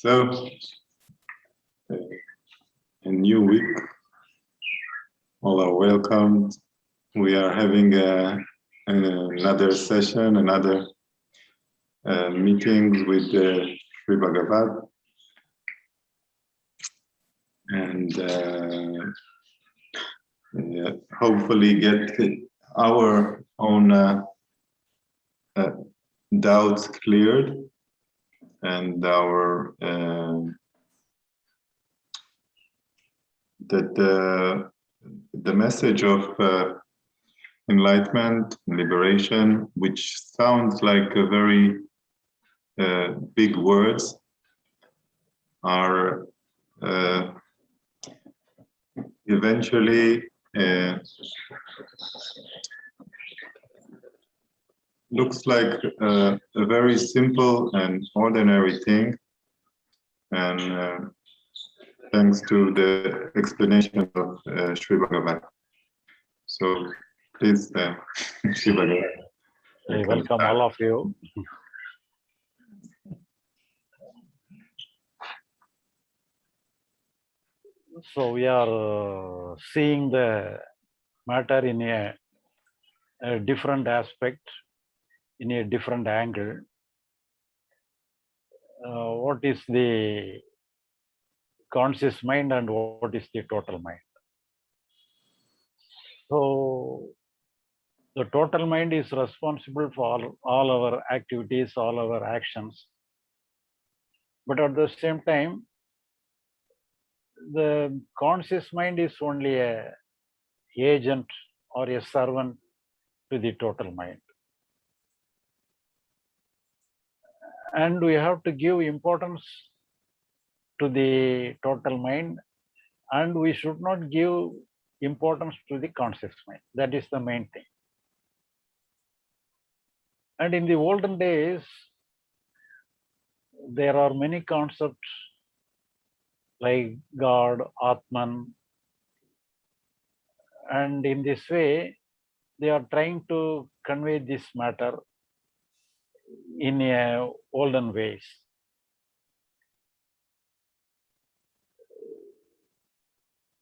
So, a new week, all are welcomed. We are having another session, another meetings with Sri Bhagavat. And hopefully get our own doubts cleared and our that the message of enlightenment, liberation, which sounds like a very big words, are eventually looks like a very simple and ordinary thing, and thanks to the explanation of Sri Bhagavat. So please, Sri Bhagavat. I welcome all of you. So we are seeing the matter in a different aspect, in a different angle. What is the conscious mind and what is the total mind? So the total mind is responsible for all our activities, all our actions. But at the same time, the conscious mind is only a agent or a servant to the total mind. And we have to give importance to the total mind, and we should not give importance to the conscious mind. That is the main thing. And in the olden days, there are many concepts like God, Atman, and in this way, they are trying to convey this matter in a olden ways.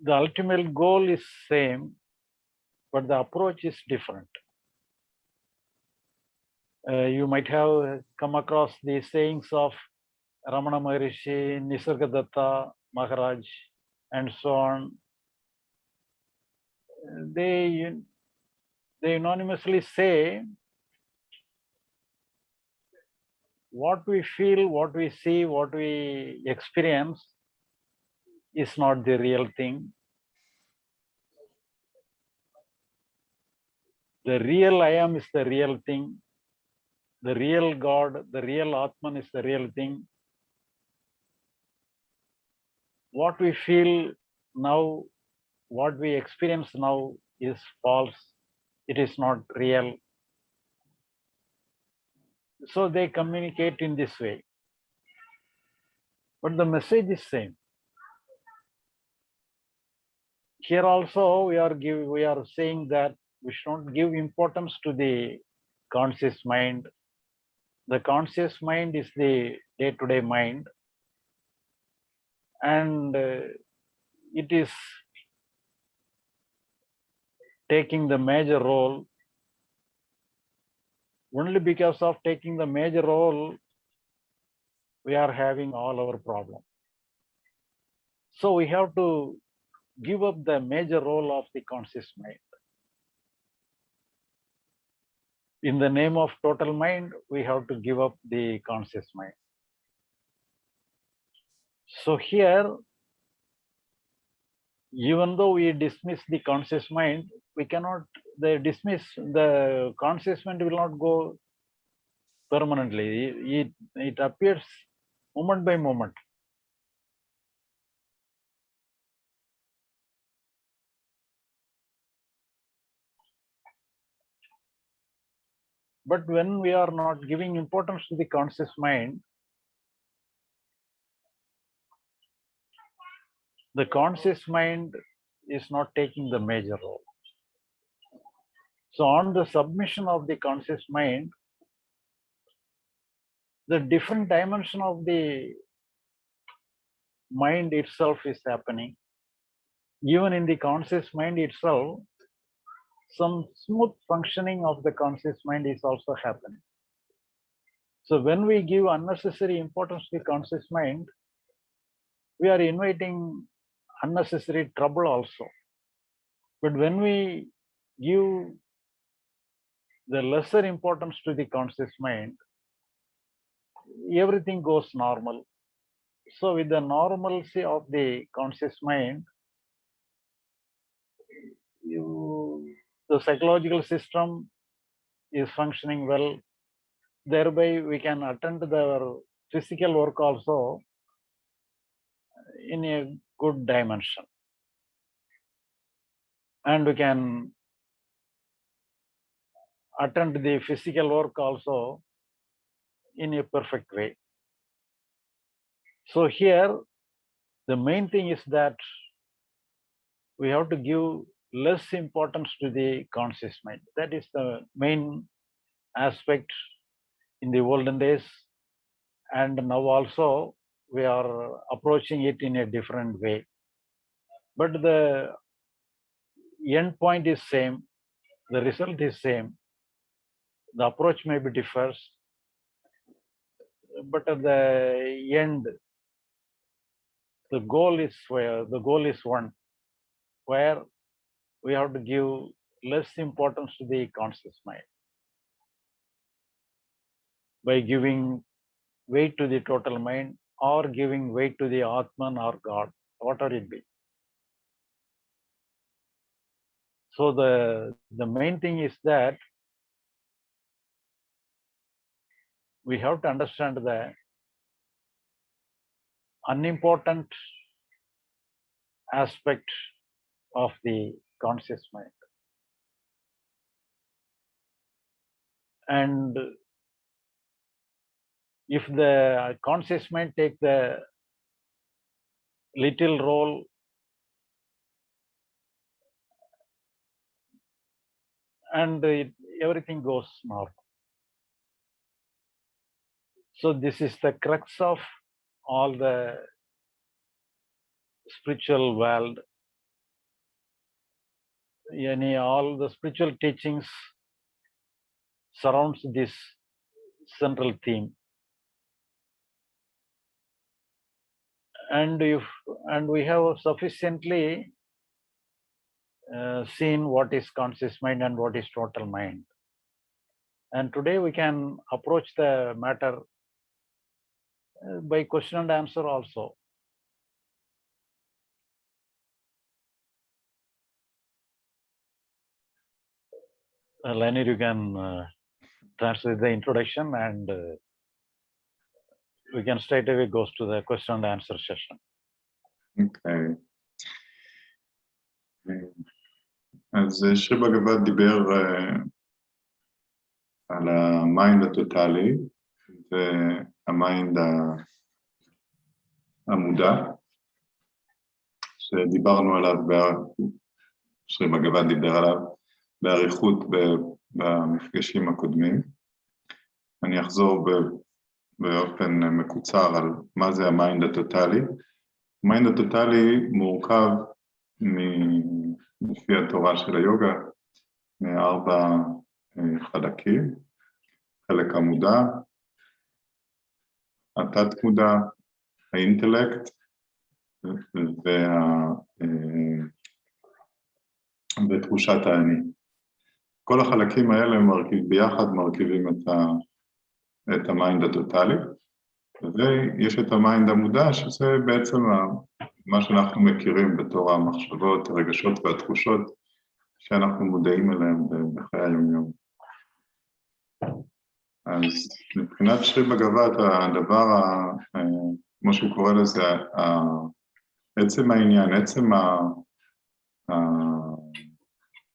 The ultimate goal is same, but the approach is different. You might have come across the sayings of Ramana Maharishi, Nisargadatta Maharaj, and so on. They unanimously say what we feel, what we see, what we experience is not the real thing. The real I am is the real thing. The real God, the real Atman is the real thing. What we feel now, what we experience now is false. It is not real. So they communicate in this way. But the message is same. Here also we are saying that we should not give importance to the conscious mind. The conscious mind is the day-to-day mind, and it is taking the major role. Only because of taking the major role, we are having all our problems. So we have to give up the major role of the conscious mind. In the name of total mind, we have to give up the conscious mind. So here, even though we dismiss the conscious mind, we cannot dismiss the conscious mind will not go permanently. It appears moment by moment. But when we are not giving importance to the conscious mind, the conscious mind is not taking the major role. So on the submission of the conscious mind, the different dimension of the mind itself is happening. Even in the conscious mind itself, some smooth functioning of the conscious mind is also happening. So when we give unnecessary importance to the conscious mind, we are inviting unnecessary trouble also. But when we give the lesser importance to the conscious mind, everything goes normal. So with the normalcy of the conscious mind, the psychological system is functioning well. Thereby we can attend the physical work also in a good dimension. And we can attend the physical work also in a perfect way. So here, the main thing is that we have to give less importance to the conscious mind. That is the main aspect in the olden days. And now also we are approaching it in a different way. But the end point is same, the result is same. The approach may be differs, but at the end, the goal is one, where we have to give less importance to the conscious mind by giving weight to the total mind or giving weight to the Atman or God, whatever it be. So the main thing is that we have to understand the unimportant aspect of the conscious mind. And if the conscious mind take the little role, and everything goes normal. So this is the crux of all the spiritual world. All the spiritual teachings surrounds this central theme. And we have sufficiently seen what is conscious mind and what is total mind. And today we can approach the matter by question and answer also. Lenny, you can translate the introduction, and we can straight away goes to the question and answer session. אוקיי. אז שרי בגבד דיבר על המיינד הטוטלי והמיינד המודע, שדיברנו עליו, שרי בגבד דיבר עליו באריכות במפגשים הקודמים. אני אחזור באופן מקוצר על מה זה המיינד הטוטלי. המיינד הטוטלי מורכב לפי התורה של היוגה מארבע חלקים: חלק המודע, התת מודע, האינטלקט ותחושת האני. כל החלקים האלה ביחד מרכיבים את המיינד הטוטלי, ויש את המיינד המודע, שזה בעצם מה שאנחנו מכירים בתור המחשבות, הרגשות והתחושות שאנחנו מודעים אליהם בחיי היום-יום. אז מבחינת שרי בגבד, הדבר, כמו שהוא קורא לזה, עצם העניין,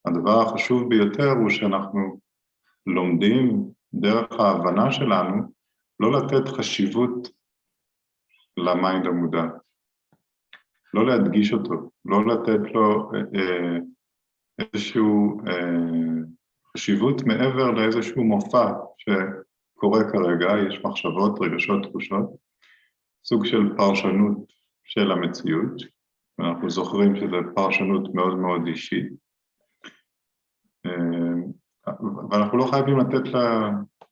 הדבר החשוב ביותר הוא שאנחנו לומדים דרך ההבנה שלנו לא לתת חשיבות למיינד המודע, לא להדגיש אותו, לא לתת לו איזשהו חשיבות מעבר לאיזשהו מופע שקורה כרגע, יש מחשבות, רגשות, תחושות, סוג של פרשנות של המציאות. אנחנו זוכרים שזו פרשנות מאוד מאוד אישית. ואנחנו לא חייבים לתת לה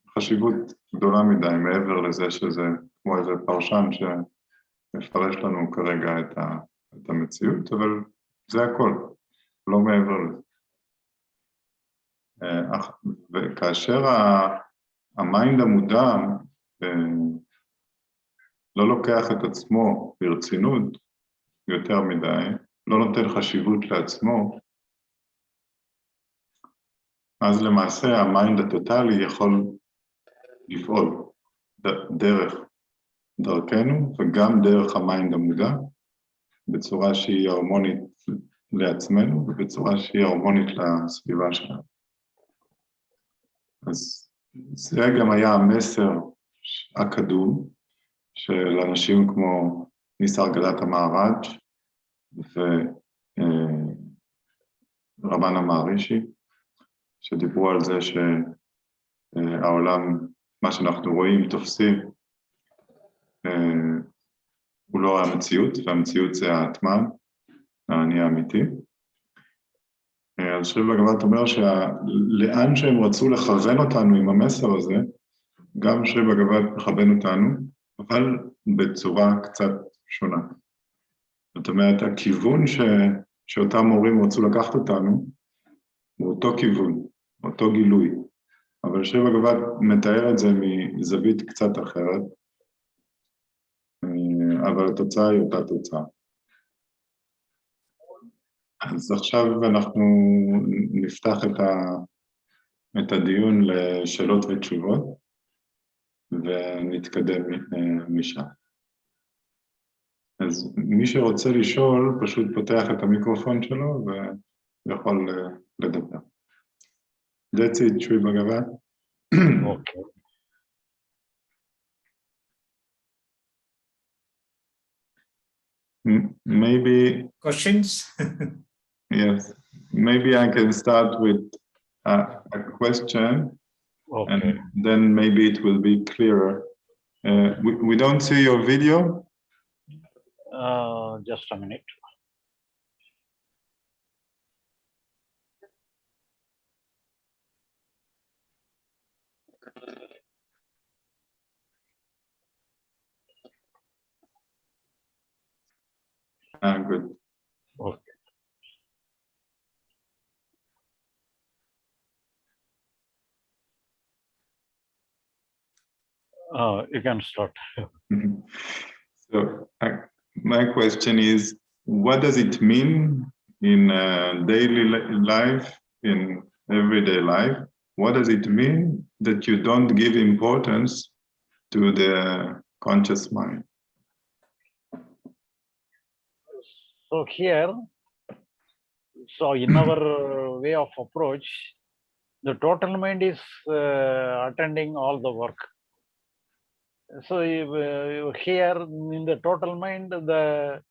חשיבות גדולה מדי, מעבר לזה שזה כמו איזה פרשן שמפרש לנו כרגע את המציאות, אבל זה הכל, לא מעבר לזה. וכאשר המיינד המודע לא לוקח את עצמו ברצינות יותר מדי, לא נותן חשיבות לעצמו, אז למעשה המיינד הטוטלי יכול לפעול דרכנו וגם דרך המיינד המודע, בצורה שהיא הרמונית לעצמנו ובצורה שהיא הרמונית לסביבה שלנו. אז זה גם היה המסר הקדום של אנשים כמו ניסרגלת המהראג' ורבן המהרישי, שדיברו על זה שהעולם, מה שאנחנו רואים, תופסים, הוא לא המציאות, והמציאות זה האטמן, האני האמיתי. אז שרי בגבט אומר שלאן שהם רצו לכוון אותנו עם המסר הזה, גם שרי בגבט מכוון אותנו, אבל בצורה קצת שונה. זאת אומרת, הכיוון שאותם מורים רצו לקחת אותנו, הוא אותו כיוון, אותו גילוי. אבל שרי בגבט מתאר את זה מזווית קצת אחרת, אבל התוצאה היא אותה תוצאה. אז עכשיו אנחנו נפתח את הדיון לשאלות ותשובות, ונתקדם משם. אז מי שרוצה לשאול, פשוט פותח את המיקרופון שלו, ויכול לדבר. That's it, שוי בגבט. Okay. Maybe Questions? yes. Maybe I can start with a question, Okay. and then maybe it will be clearer. We don't see your video. Just a minute. Good. Okay. You can start. So my question is, what does it mean in daily life, in everyday life? What does it mean that you don't give importance to the conscious mind? So here, in our way of approach, the total mind is attending all the work. So here in the total mind, the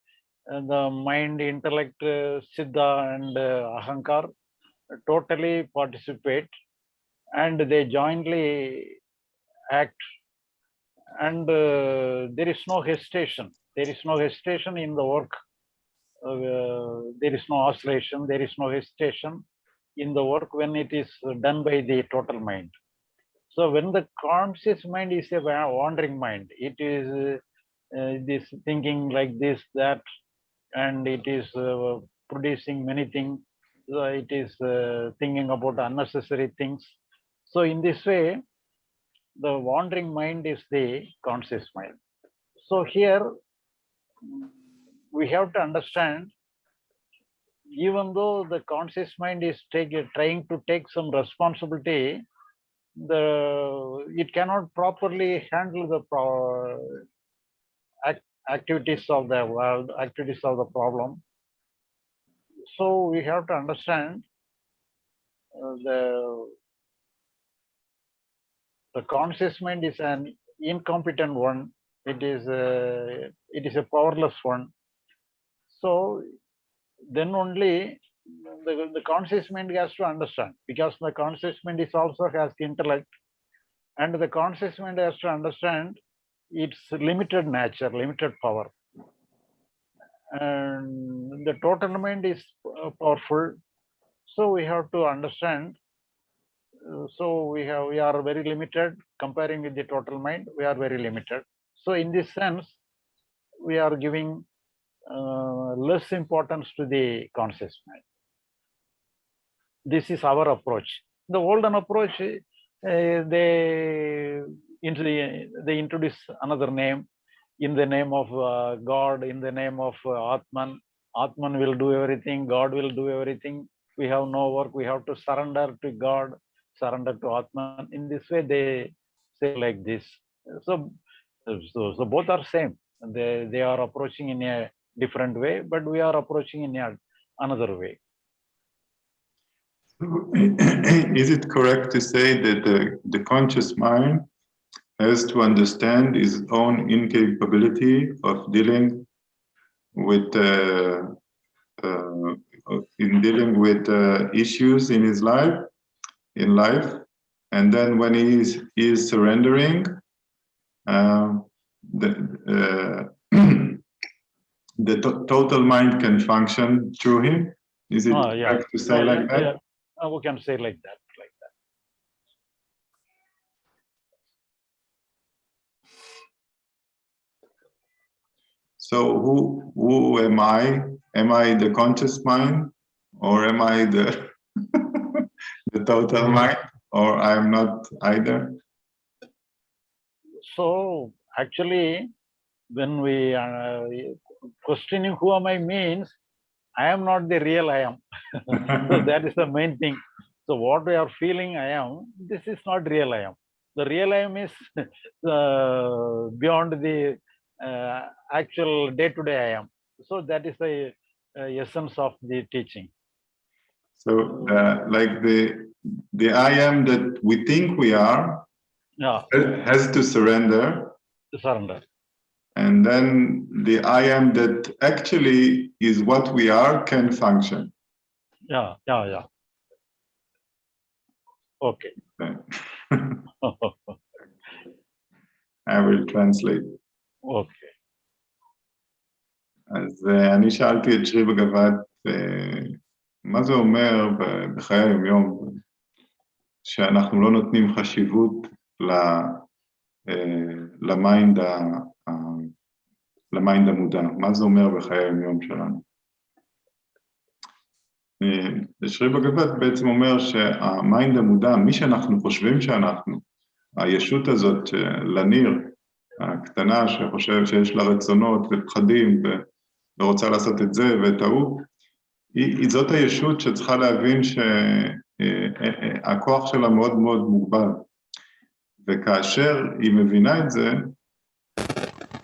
mind, intellect, siddha and ahankar totally participate, and they jointly act, and there is no hesitation. There is no hesitation in the work. There is no oscillation. There is no hesitation in the work when it is done by the total mind. So when the conscious mind is a wandering mind, it is this thinking like this, that, and it is producing many things. It is thinking about unnecessary things. So in this way, the wandering mind is the conscious mind. So here we have to understand, even though the conscious mind is trying to take some responsibility, it cannot properly handle the activities of the problem. So we have to understand the conscious mind is an incompetent one. It is a powerless one. So then only the conscious mind has to understand, because the conscious mind is also has intellect, and the conscious mind has to understand its limited nature, limited power. and the total mind is powerful. So we have to understand. So we are very limited comparing with the total mind. We are very limited. So in this sense, we are giving less importance to the conscious mind. This is our approach. The olden approach, they introduce another name in the name of God, in the name of Atman. Atman will do everything. God will do everything. We have no work. We have to surrender to God, surrender to Atman. In this way, they say like this. So both are same. They are approaching in a different way, but we are approaching in another way. Is it correct to say that the conscious mind has to understand his own incapability of dealing with issues in his life, and then when he is surrendering, the total mind can function through him? Is it correct to say like that? Yeah. We can say like that. So who am I? Am I the conscious mind, or am I the the total mind, or I'm not either? So actually, when we questioning who am I means, I am not the real I am. So that is the main thing. So what we are feeling I am, this is not real I am. The real I am is beyond the actual day-to-day I am. So that is the essence of the teaching. So like the I am that we think we are, has to surrender. Surrender. And then the I am that actually is what we are can function. Yeah. Okay. I will translate. Okay. אז אני שאלתי את שרי בגבת, מה זה אומר בחיי היום-יום, שאנחנו לא נותנים חשיבות למיינד המודע, מה זה אומר בחיי היום-יום שלנו? שרי בגבת בעצם אומר שהמיינד המודע, מי שאנחנו חושבים שאנחנו, הישות הזאת, לניר, הקטנה שחושב שיש לה רצונות ופחדים ורוצה לעשות את זה ואת ההוא, היא זאת הישות שצריכה להבין שהכוח שלה מאוד מאוד מוגבל. וכאשר היא מבינה את זה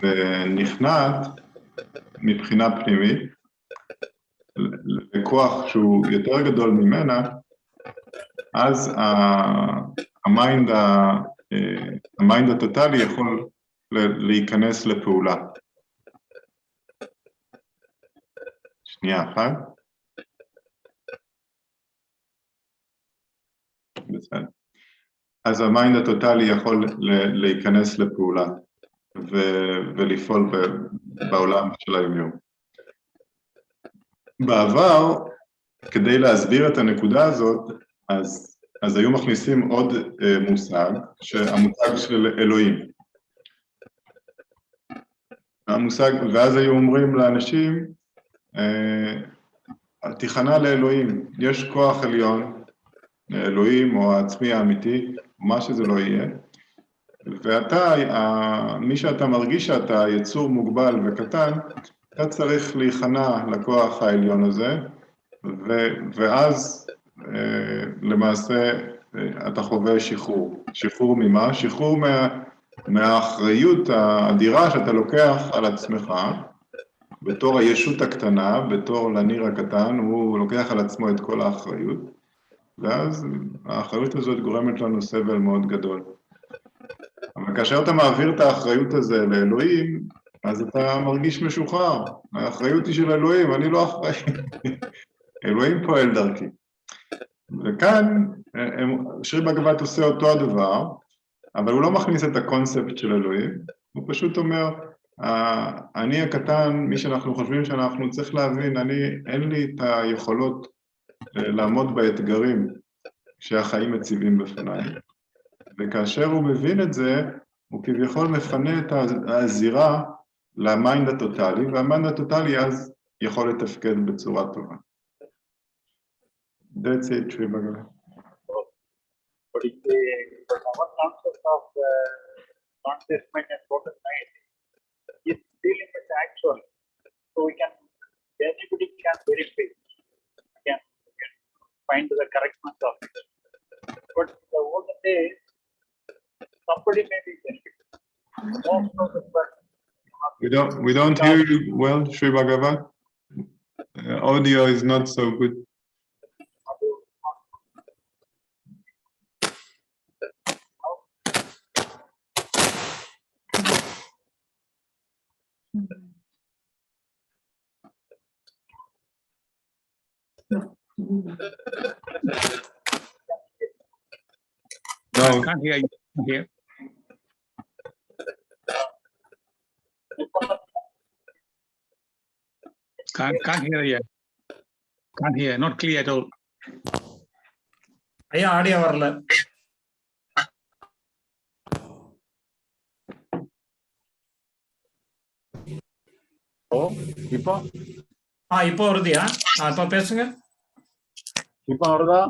ונכנעת מבחינה פנימית לכוח שהוא יותר גדול ממנה, אז המיינד הטוטלי יכול להיכנס לפעולה. שנייה אחת. בסדר. אז המיינד הטוטלי יכול להיכנס לפעולה ולפעול בעולם של היום-יום. בעבר, כדי להסביר את הנקודה הזאת, אז היו מכניסים עוד מושג, שהמושג של אלוהים. המושג, ואז היו אומרים לאנשים, תיכנע לאלוהים, יש כוח עליון, אלוהים או העצמי האמיתי, מה שזה לא יהיה, ואתה, מי שאתה מרגיש שאתה יצור מוגבל וקטן, אתה צריך להיכנע לכוח העליון הזה, ואז למעשה אתה חווה שחרור. שחרור ממה? שחרור מהאחריות האדירה שאתה לוקח על עצמך, בתור הישות הקטנה, בתור לניר הקטן, הוא לוקח על עצמו את כל האחריות, ואז האחריות הזאת גורמת לנו סבל מאוד גדול. אבל כאשר אתה מעביר את האחריות הזה לאלוהים, אז אתה מרגיש משוחרר. האחריות היא של אלוהים, אני לא אחראי. אלוהים פועל דרכי. וכאן, שרי בגבת עושה אותו הדבר, אבל הוא לא מכניס את הקונספט של אלוהים, הוא פשוט אומר, אני הקטן, מי שאנחנו חושבים שאנחנו צריך להבין, אין לי את היכולות לעמוד באתגרים שהחיים מציבים בפניי, וכאשר הוא מבין את זה, הוא כביכול מפנה את הזירה למיינד הטוטלי, והמיינד הטוטלי אז יכול לתפקד בצורה טובה. That's it, Sri Bhagavan. But our concept of conscious mind and total mind is dealing with the actual. So anybody can verify, can find the correctness of it. But the olden days, somebody may be benefited. Most of the person. We don't hear you well, Sri Bhagavan. Audio is not so good. No, I can't hear you here. Can't hear you. Can't hear. Not clear at all. ஐயா audio வரல. இப்போ இப்போ வருதியா? இப்போ பேசுங்க. இப்போ வருதா?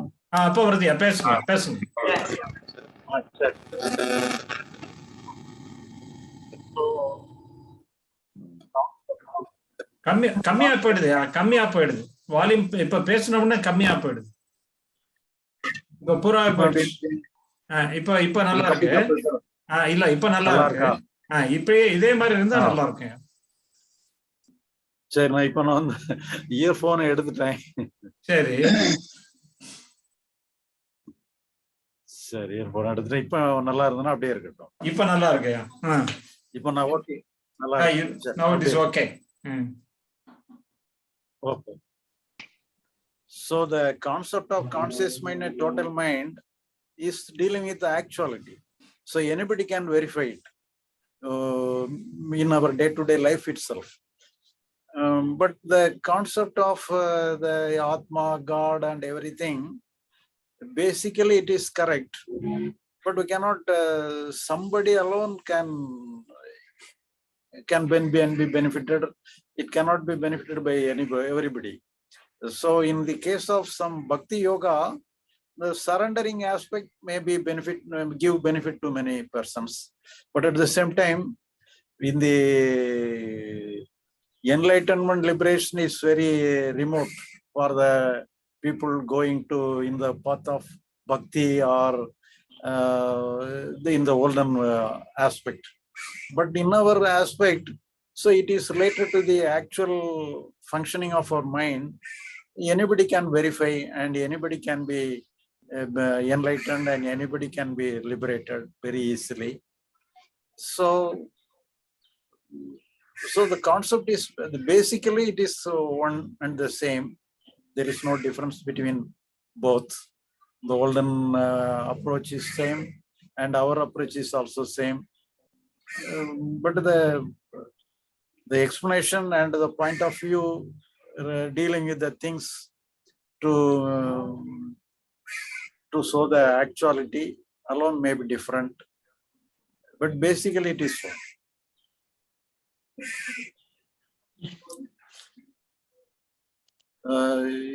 இப்போ வருதியா? பேசுங்க பேசுங்க. சரி. கம்மியா போயிடுது. வால்யூம் இப்ப பேசினோம்னா கம்மியா போயிடுது. இப்ப பூரா இப்ப நல்லா இருக்கு. இல்ல இப்ப நல்லா இருக்கு. இப்பயே இதே மாதிரி இருந்தா நல்லா இருக்கு. சரி, நான் வந்து இயர்போனை எடுத்துட்டேன். சரி சரி, இயர்போன் எடுத்துட்டேன். இப்ப நல்லா இருந்ததுன்னா அப்படியே இருக்கட்டும். இப்ப நல்லா இருக்கையா? இப்ப நான் ஓகே. நல்லா now it is okay. Okay. So the concept of conscious mind and total mind is dealing with the actuality. So anybody can verify it in our day-to-day life itself. But the concept of the Atma, God and everything, basically it is correct. But we cannot, somebody alone can be benefited. It cannot be benefited by everybody. So in the case of some bhakti yoga, the surrendering aspect may be give benefit to many persons. But at the same time, in the enlightenment liberation is very remote for the people going to in the path of bhakti or in the olden aspect. But in our aspect, so it is related to the actual functioning of our mind. Anybody can verify and anybody can be enlightened and anybody can be liberated very easily. So the concept is basically it is one and the same. There is no difference between both. The olden approach is same and our approach is also same. But the explanation and the point of view dealing with the things to show the actuality alone may be different, but basically it is so.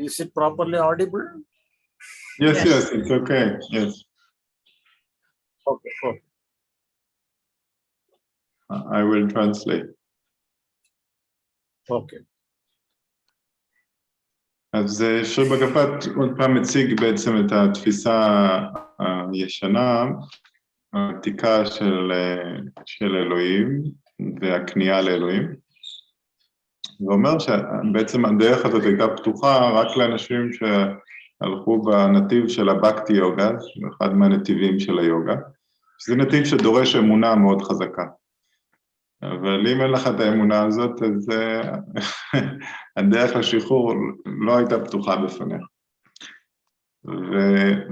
Is it properly audible? Yes, it's okay. Yes. Okay. I will translate. Okay. אז שרי בגפת עוד פעם מציג בעצם את התפיסה הישנה, העתיקה של אלוהים והכניעה לאלוהים. ואומר שבעצם הדרך הזאת הייתה פתוחה רק לאנשים שהלכו בנתיב של הבקטי יוגה, אחד מהנתיבים של היוגה, שזה נתיב שדורש אמונה מאוד חזקה. אבל אם אין לך את האמונה הזאת, אז הדרך לשחרור לא הייתה פתוחה בפניך.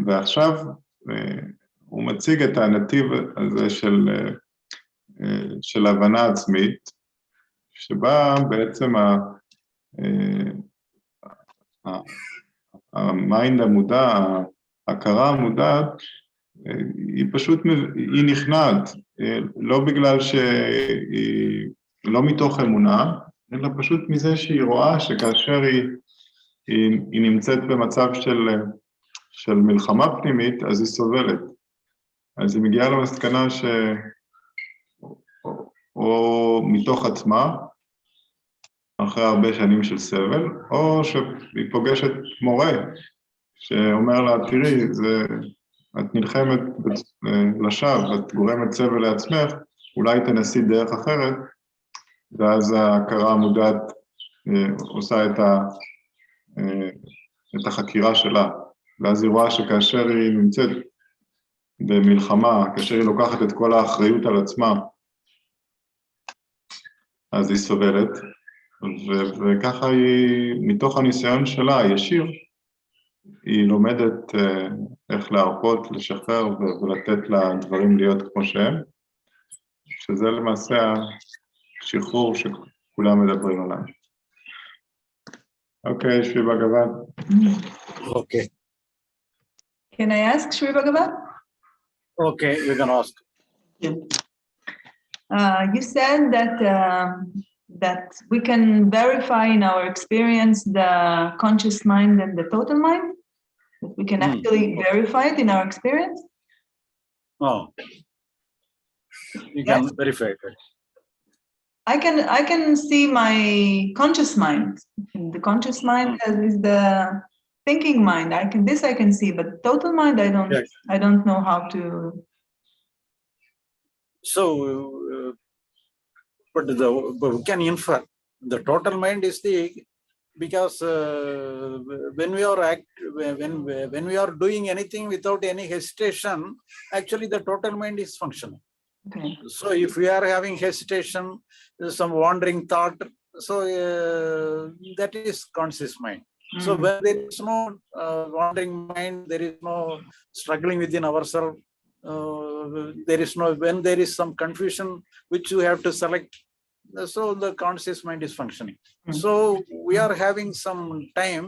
ועכשיו הוא מציג את הנתיב הזה של הבנה עצמית, שבה בעצם המיינד המודע, ההכרה המודעת, היא פשוט, היא נכנעת, לא בגלל שהיא, לא מתוך אמונה, אלא פשוט מזה שהיא רואה שכאשר היא נמצאת במצב של מלחמה פנימית, אז היא סובלת. אז היא מגיעה למסקנה או מתוך עצמה, אחרי הרבה שנים של סבל, או שהיא פוגשת מורה, שאומר לה, תראי, את נלחמת לשווא, את גורמת סבל לעצמך, אולי תנסי דרך אחרת, ואז ההכרה המודעת עושה את החקירה שלה, ואז היא רואה שכאשר היא נמצאת במלחמה, כאשר היא לוקחת את כל האחריות על עצמה, אז היא סובלת, וככה היא, מתוך הניסיון שלה, הישיר, היא לומדת איך להרפות, לשחרר ולתת לדברים להיות כמו שהם, שזה למעשה השחרור שכולם מדברים עליו. אוקיי, שבי בגבד. Okay. Can I ask, Shri Bhagavat? Okay, you can ask. You said that we can verify in our experience the conscious mind and the total mind. That we can actually verify it in our experience. Oh, you Yes. can verify it. I can see my conscious mind. The conscious mind is the thinking mind. I can see, but total mind Yes. I don't know how to. So, but we can infer the total mind is because when we are doing anything without any hesitation, actually the total mind is functioning. Okay. So if we are having hesitation, some wandering thought, so that is conscious mind. So when there is no wandering mind, there is no struggling within ourselves, when there is some confusion which you have to select, so the conscious mind is functioning. So we are having some time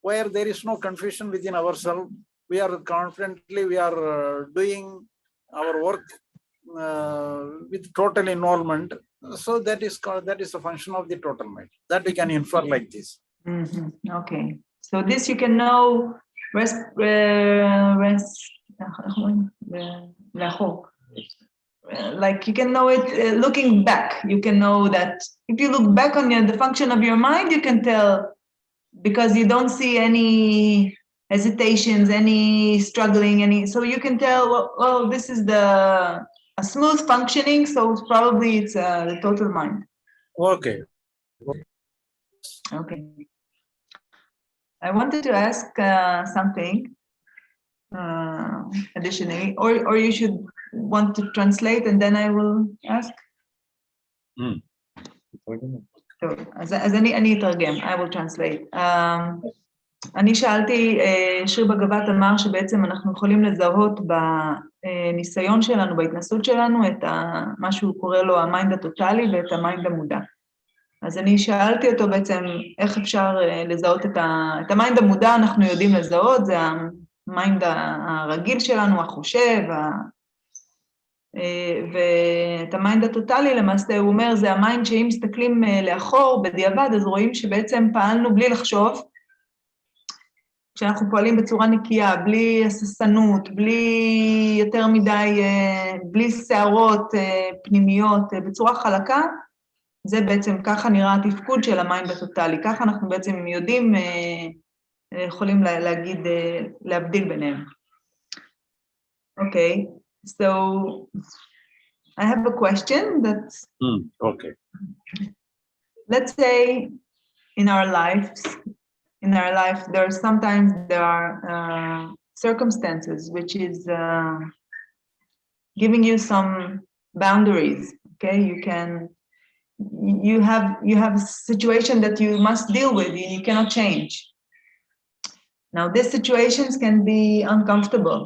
where there is no confusion within ourselves. We are confidently, we are doing our work with total involvement. So that is a function of the total mind. That we can infer like this. Okay. So this you can know like you can know it looking back. You can know that if you look back on the function of your mind, you can tell, because you don't see any hesitations, any struggling, so you can tell, well, this is a smooth functioning, so probably it's the total mind. Okay. Okay. I wanted to ask something additionally, or you should want to translate and then I will ask. טוב, אז אני אתרגם, I will translate. אני שאלתי, שיר בגבת אמר שבעצם אנחנו יכולים לזהות בניסיון שלנו, בהתנסות שלנו, את מה שהוא קורא לו המיינד הטוטלי ואת המיינד המודע. אז אני שאלתי אותו בעצם איך אפשר לזהות את המיינד המודע, אנחנו יודעים לזהות, זה המיינד הרגיל שלנו, החושב, ואת המיינד הטוטלי למעשה הוא אומר, זה המיינד שאם מסתכלים לאחור בדיעבד, אז רואים שבעצם פעלנו בלי לחשוב, כשאנחנו פועלים בצורה נקייה, בלי הססנות, בלי יותר מדי, בלי שערות פנימיות, בצורה חלקה, זה בעצם ככה נראה התפקוד של המיינד הטוטלי, ככה אנחנו בעצם יודעים, יכולים להבדיל ביניהם. אוקיי. So I have a question that's Okay. Let's say in our life there are circumstances which is giving you some boundaries. Okay, you have a situation that you must deal with and you cannot change. Now these situations can be uncomfortable.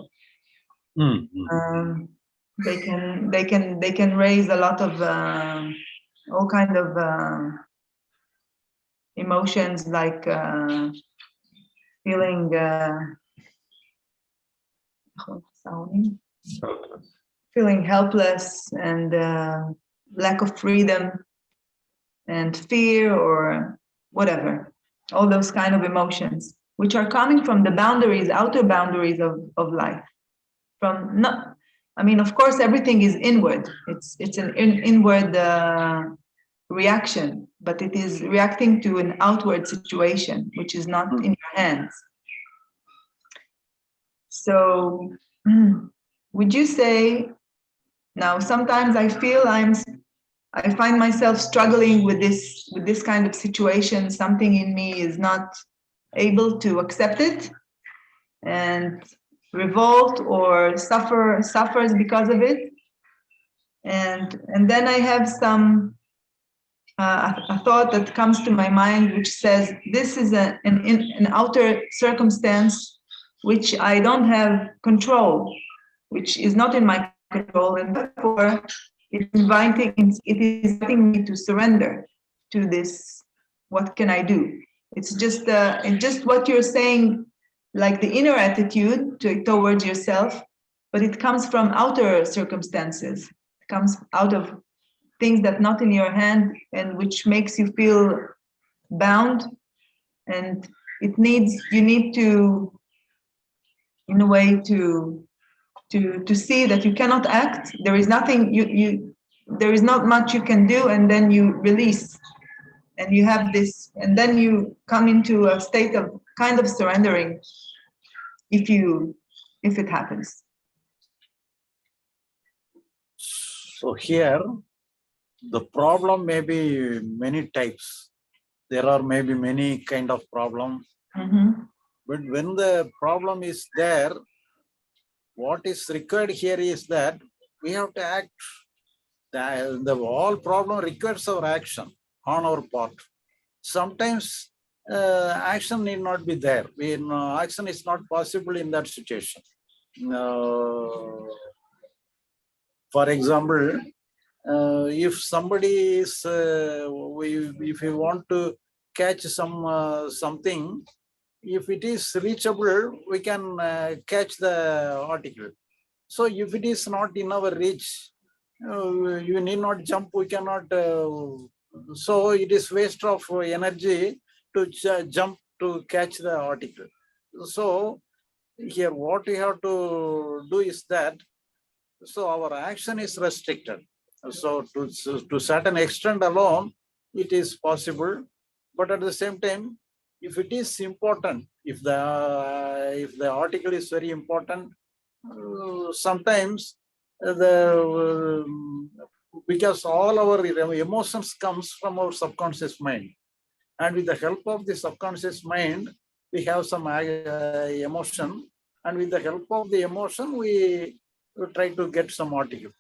They can raise a lot of all kind of emotions like feeling feeling helpless and lack of freedom and fear or whatever, all those kind of emotions, which are coming from the boundaries, outer boundaries of life. From not, I mean, of course, everything is inward. It's an inward reaction, but it is reacting to an outward situation, which is not in your hands. So, would you say, now sometimes I feel I find myself struggling with this kind of situation. Something in me is not able to accept it and revolt or suffers because of it. And then I have some a thought that comes to my mind, which says this is an outer circumstance which I don't have control, which is not in my control, and therefore it is inviting me to surrender to this. What can I do? It's just what you're saying, like the inner attitude towards yourself, but it comes from outer circumstances. It comes out of things that not in your hand, and which makes you feel bound, and you need to, in a way, to see that you cannot act. There is nothing there is not much you can do, and then you release, and you have this, and then you come into a state of kind of surrendering if it happens. So here, the problem may be many types. There are maybe many kind of problem. But when the problem is there, what is required here is that we have to act. The whole problem requires our action on our part. Sometimes action need not be there. Action is not possible in that situation. For example, if somebody is, if you want to catch something, if it is reachable, we can catch the article. So if it is not in our reach, you need not jump, we cannot, so it is waste of energy to jump to catch the article. So here what we have to do is that, so our action is restricted. So to certain extent alone, it is possible, but at the same time, if it is important, if the article is very important, sometimes because all our emotions comes from our subconscious mind, and with the help of the subconscious mind, we have some emotion, and with the help of the emotion, we try to get some article.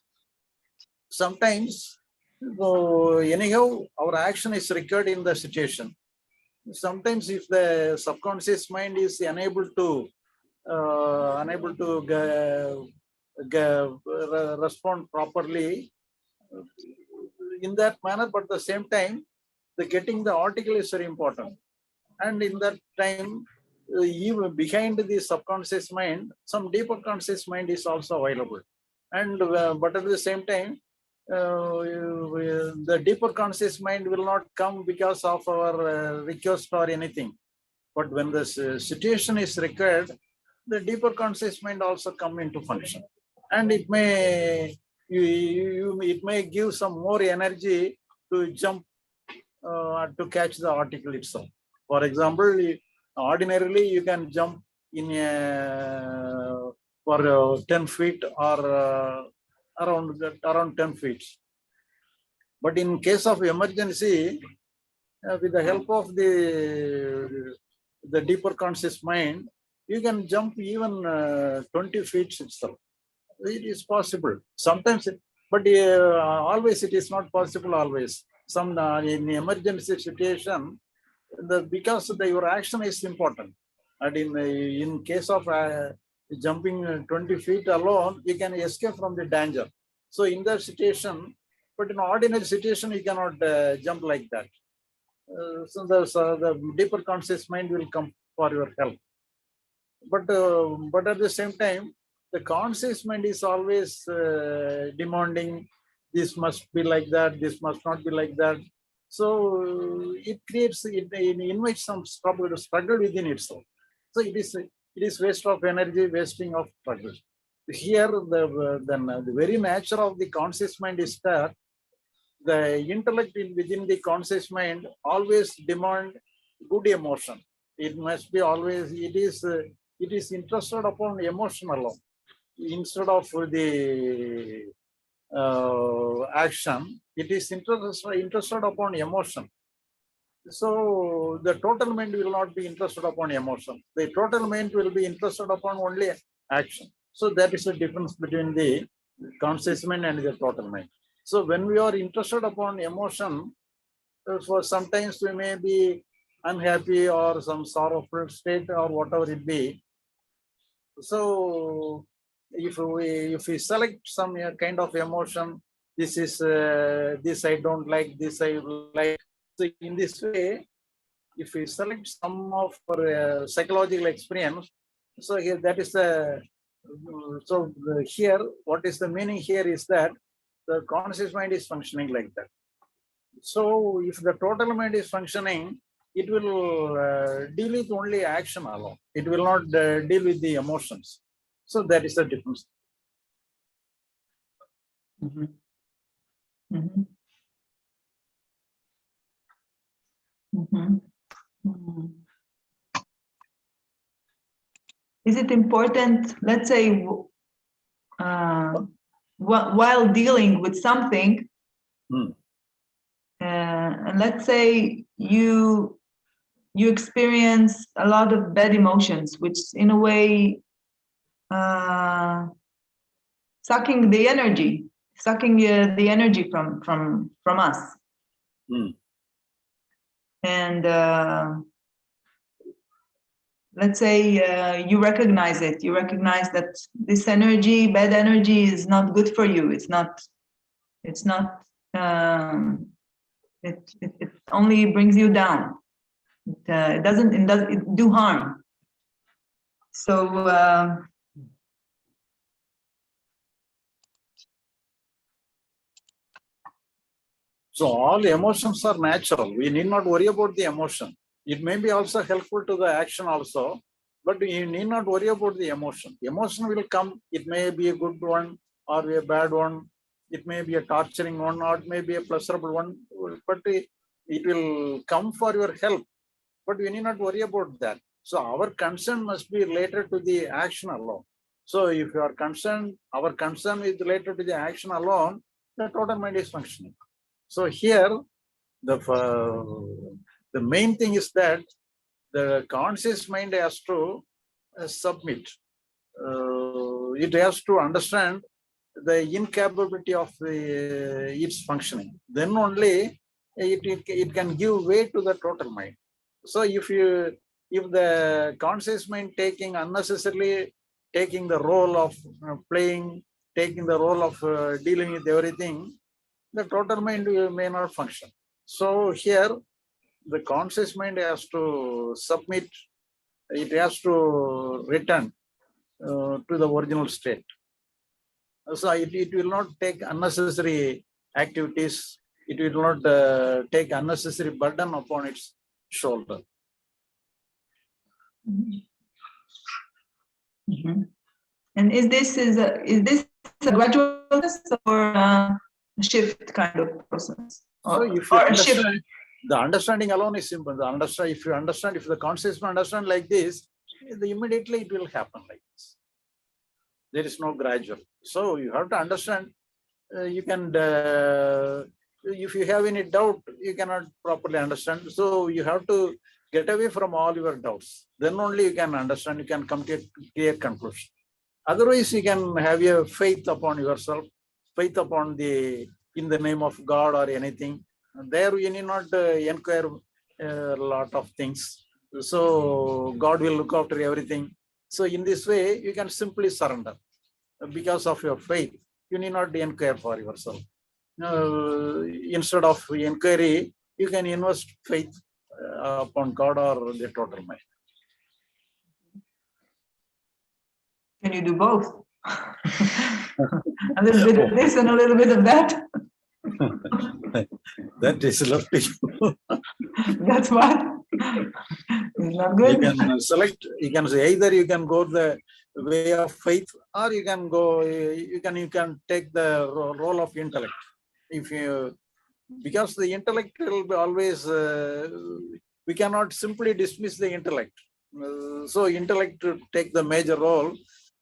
Sometimes, anyhow, our action is required in the situation. Sometimes, if the subconscious mind is unable to respond properly in that manner, but at the same time, getting the article is very important. And in that time, even behind the subconscious mind, some deeper conscious mind is also available. And but at the same time, the deeper conscious mind will not come because of our request or anything. But when the situation is required, the deeper conscious mind also come into function, and it may give some more energy to jump to catch the article itself. For example, ordinarily you can jump in for 10 feet or around 10 feet. But in case of emergency, with the help of the deeper conscious mind, you can jump even 20 feet itself. It is possible sometimes, but always it is not possible always. Some in emergency situation, because your action is important, and in case of jumping 20 feet alone, you can escape from the danger. So in that situation, But in ordinary situation, you cannot jump like that. So the deeper conscious mind will come for your help. But at the same time, the conscious mind is always demanding, this must be like that, this must not be like that. So it invites some struggle within itself. So it is waste of energy, wasting of struggle. Here, the very nature of the conscious mind is that the intellect within the conscious mind always demand good emotion. It must be always, it is interested upon emotion alone instead of the action. It is interested upon emotion. So the total mind will not be interested upon emotion. The total mind will be interested upon only action. So that is the difference between the conscious mind and the total mind. So when we are interested upon emotion, for sometimes we may be unhappy or some sorrowful state or whatever it be. So if we select some kind of emotion, this is this I don't like, this I like. So in this way, if we select some of our psychological experience, so here that is the here what is the meaning here is that the conscious mind is functioning like that. So if the total mind is functioning, it will deal with only action alone. It will not deal with the emotions. So that is the difference. Mm-hmm. Mm-hmm. Mm-hmm. Mm-hmm. Is it important, let's say, while dealing with something, and let's say you experience a lot of bad emotions, which in a way sucking the energy from us. And let's say you recognize it. You recognize that this energy, bad energy, is not good for you. It's not. It only brings you down. It doesn't do harm. So. So all emotions are natural. We need not worry about the emotion. It may be also helpful to the action also, but you need not worry about the emotion. The emotion will come. It may be a good one or a bad one. It may be a torturing one or it may be a pleasurable one, but it will come for your help. But we need not worry about that. So our concern must be related to the action alone. So if you are concerned, our concern is related to the action alone, the total mind is functioning. So here, the main thing is that the conscious mind has to submit. It has to understand the incapability of its functioning. Then only it can give way to the total mind. So if the conscious mind unnecessarily taking the role of playing, taking the role of dealing with everything, the total mind may not function. So here, the conscious mind has to submit, it has to return to the original state. So it will not take unnecessary activities, it will not take unnecessary burden upon its shoulder. Mm-hmm. And is this a gradual process or a shift kind of process? So if you understand, the understanding alone is simple. If the conscious mind understand like this, immediately it will happen like this. There is no gradual. So you have to understand. You can, if you have any doubt, you cannot properly understand. So you have to get away from all your doubts. Then only you can understand. You can come to a clear conclusion. Otherwise, you can have your faith upon yourself, faith upon in the name of God or anything. There you need not inquire a lot of things. So God will look after everything. So in this way, you can simply surrender. Because of your faith, you need not inquire for yourself. instead of inquiry, you can invest faith upon God or the total mind. Can you do both? A little bit of this and a little bit of that. That is left to you. That's what. It's not good. You can select. You can say either you can go the way of faith, or you can go. You can take the role of intellect. If you, because the intellect will be always. We cannot simply dismiss the intellect. So intellect to take the major role.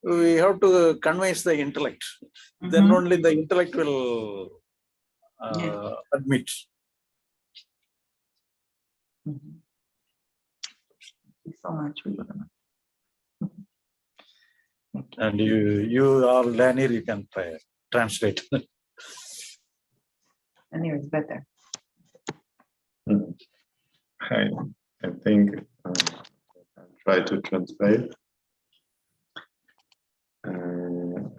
We have to convince the intellect. Then only the intellect will admit. Thank you so much. And you are Daniel, you can translate. Anyway, it's better. I think I'll try to translate.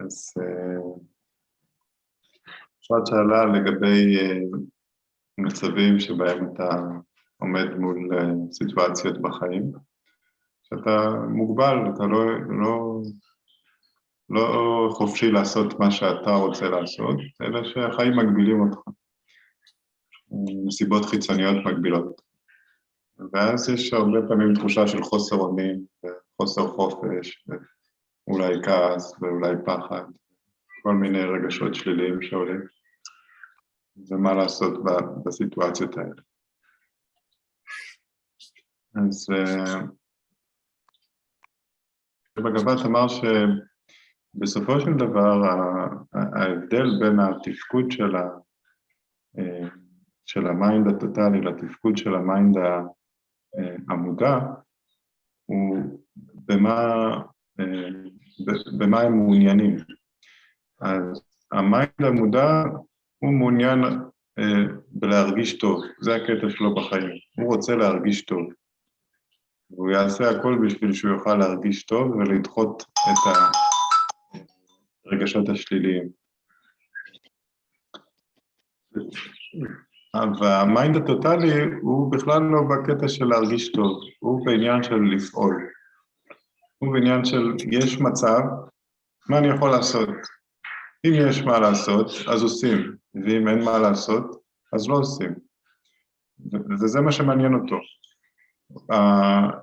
אז אפשר שאלה לגבי מצבים שבהם אתה עומד מול סיטואציות בחיים, שאתה מוגבל, אתה לא חופשי לעשות מה שאתה רוצה לעשות, אלא שהחיים מגבילים אותך, מסיבות חיצוניות מגבילות. ואז יש הרבה פעמים תחושה של חוסר אונים, וחוסר חופש, אולי כעס ואולי פחד, כל מיני רגשות שליליים שעולים, ומה לעשות בסיטואציות האלה. אז בגבת אמר שבסופו של דבר ההבדל בין התפקוד של המיינד הטוטלי לתפקוד של המיינד המודע, הוא במה הם מעוניינים. אז המיינד המודע הוא מעוניין בלהרגיש טוב, זה הקטע שלו בחיים, הוא רוצה להרגיש טוב. והוא יעשה הכל בשביל שהוא יוכל להרגיש טוב ולדחות את הרגשות השליליים. והמיינד הטוטלי הוא בכלל לא בקטע של להרגיש טוב, הוא בעניין של לפעול. הוא בעניין של יש מצב, מה אני יכול לעשות? אם יש מה לעשות, אז עושים, ואם אין מה לעשות, אז לא עושים. וזה מה שמעניין אותו.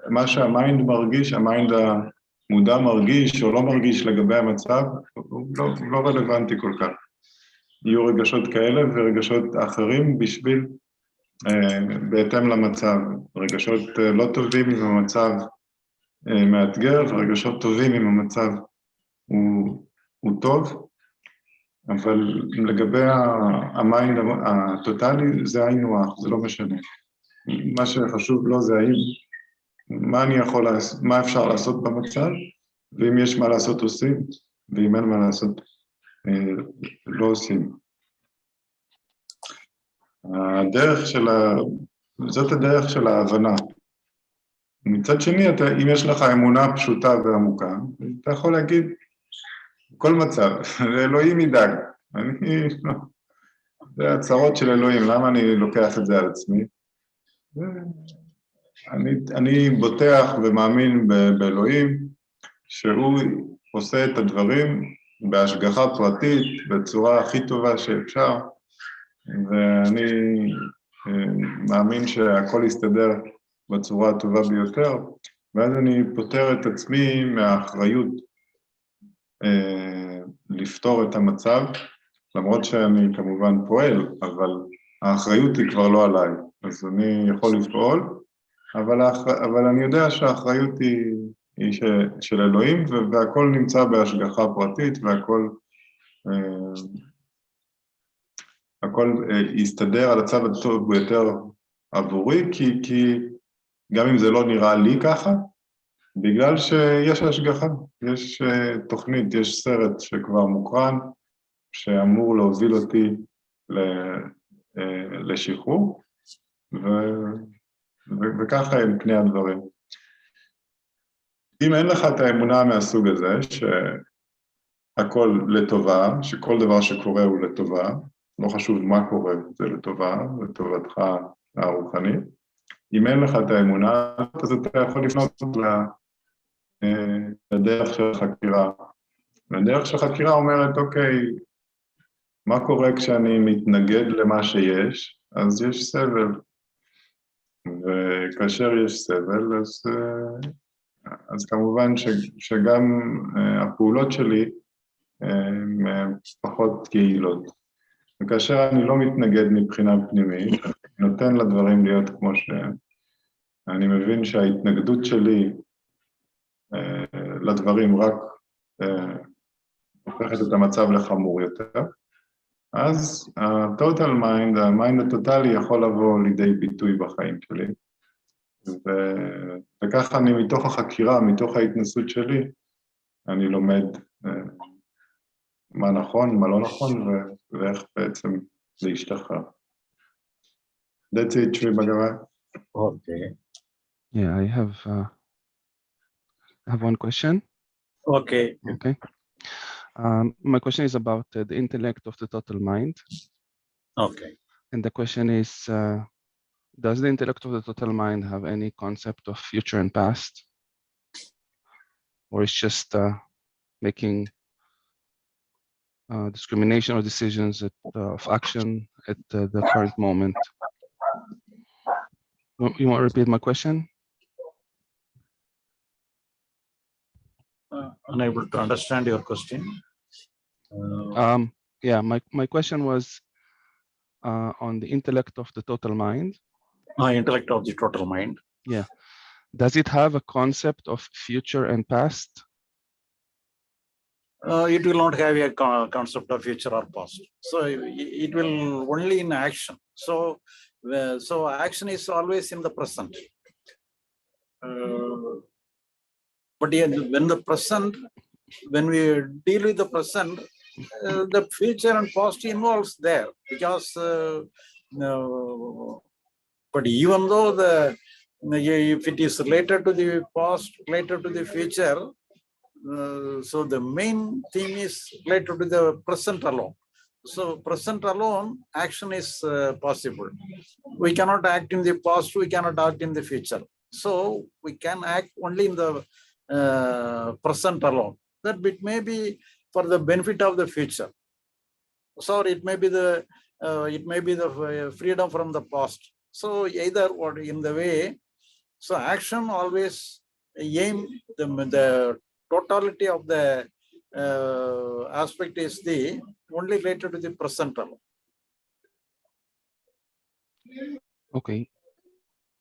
מה שהמיינד מרגיש, המיינד המודע מרגיש או לא מרגיש לגבי המצב, הוא לא רלוונטי כל כך. יהיו רגשות כאלה ורגשות אחרים בשביל, בהתאם למצב. רגשות לא טובים אם המצב מאתגר, ורגשות טובים אם המצב הוא טוב, אבל לגבי המיינד הטוטלי זה היינו הך, זה לא משנה. מה שחשוב לו זה האם, מה אפשר לעשות במצב, ואם יש מה לעשות עושים, ואם אין מה לעשות לא עושים. זאת הדרך של ההבנה. מצד שני, אם יש לך אמונה פשוטה ועמוקה, אתה יכול להגיד, כל מצב, אלוהים ידאג. זה הצרות של אלוהים, למה אני לוקח את זה על עצמי? אני בוטח ומאמין באלוהים, שהוא עושה את הדברים בהשגחה פרטית, בצורה הכי טובה שאפשר, ואני מאמין שהכל יסתדר בצורה הטובה ביותר, ואז אני פותר את עצמי מהאחריות לפתור את המצב, למרות שאני כמובן פועל, אבל האחריות היא כבר לא עליי, אז אני יכול לפעול, אבל אני יודע שהאחריות היא של אלוהים, והכל נמצא בהשגחה פרטית, הכל יסתדר על הצד הטוב ביותר עבורי, כי גם אם זה לא נראה לי ככה, בגלל שיש השגחה, יש תוכנית, יש סרט שכבר מוקרן, שאמור להוביל אותי לשחרור, וככה הם פני הדברים. אם אין לך את האמונה מהסוג הזה, שהכל לטובה, שכל דבר שקורה הוא לטובה, לא חשוב מה קורה, זה לטובתך הרוחנית. אם אין לך את האמונה, אז אתה יכול לפנות לדרך של חקירה. הדרך של חקירה אומרת, אוקיי, מה קורה כשאני מתנגד למה שיש? אז יש סבל. וכאשר יש סבל, אז כמובן שגם הפעולות שלי הן פחות יעילות. וכאשר אני לא מתנגד מבחינה פנימית, אני נותן לדברים להיות כמו שהם. אני מבין שההתנגדות שלי לדברים רק הופכת את המצב לחמור יותר, אז ה-total mind, המיינד הטוטלי יכול לבוא לידי ביטוי בחיים שלי. וככה אני מתוך החקירה, מתוך ההתנסות שלי, אני לומד מה נכון, מה לא נכון, ואיך בעצם להשתחרר. That's it, Shri Bhagavan. Okay. Yeah, I have one question. Okay. Okay. My question is about the intellect of the total mind. Okay. And the question is, does the intellect of the total mind have any concept of future and past? Or it's just making discrimination or decisions of action at the current moment? You want to repeat my question? Unable to understand your question. Yeah, my question was on the intellect of the total mind. Intellect of the total mind. Yeah. Does it have a concept of future and past? It will not have a concept of future or past. So it will only in action. So action is always in the present. But when we deal with the present, the future and past involves there, because but even though if it is related to the past, related to the future, so the main theme is related to the present alone. So present alone, action is possible. We cannot act in the past, we cannot act in the future. So we can act only in the present alone. That it may be for the benefit of the future. So it may be the freedom from the past. So either or in the way, so action always aim the totality of the aspect is the only related to the present alone. Okay.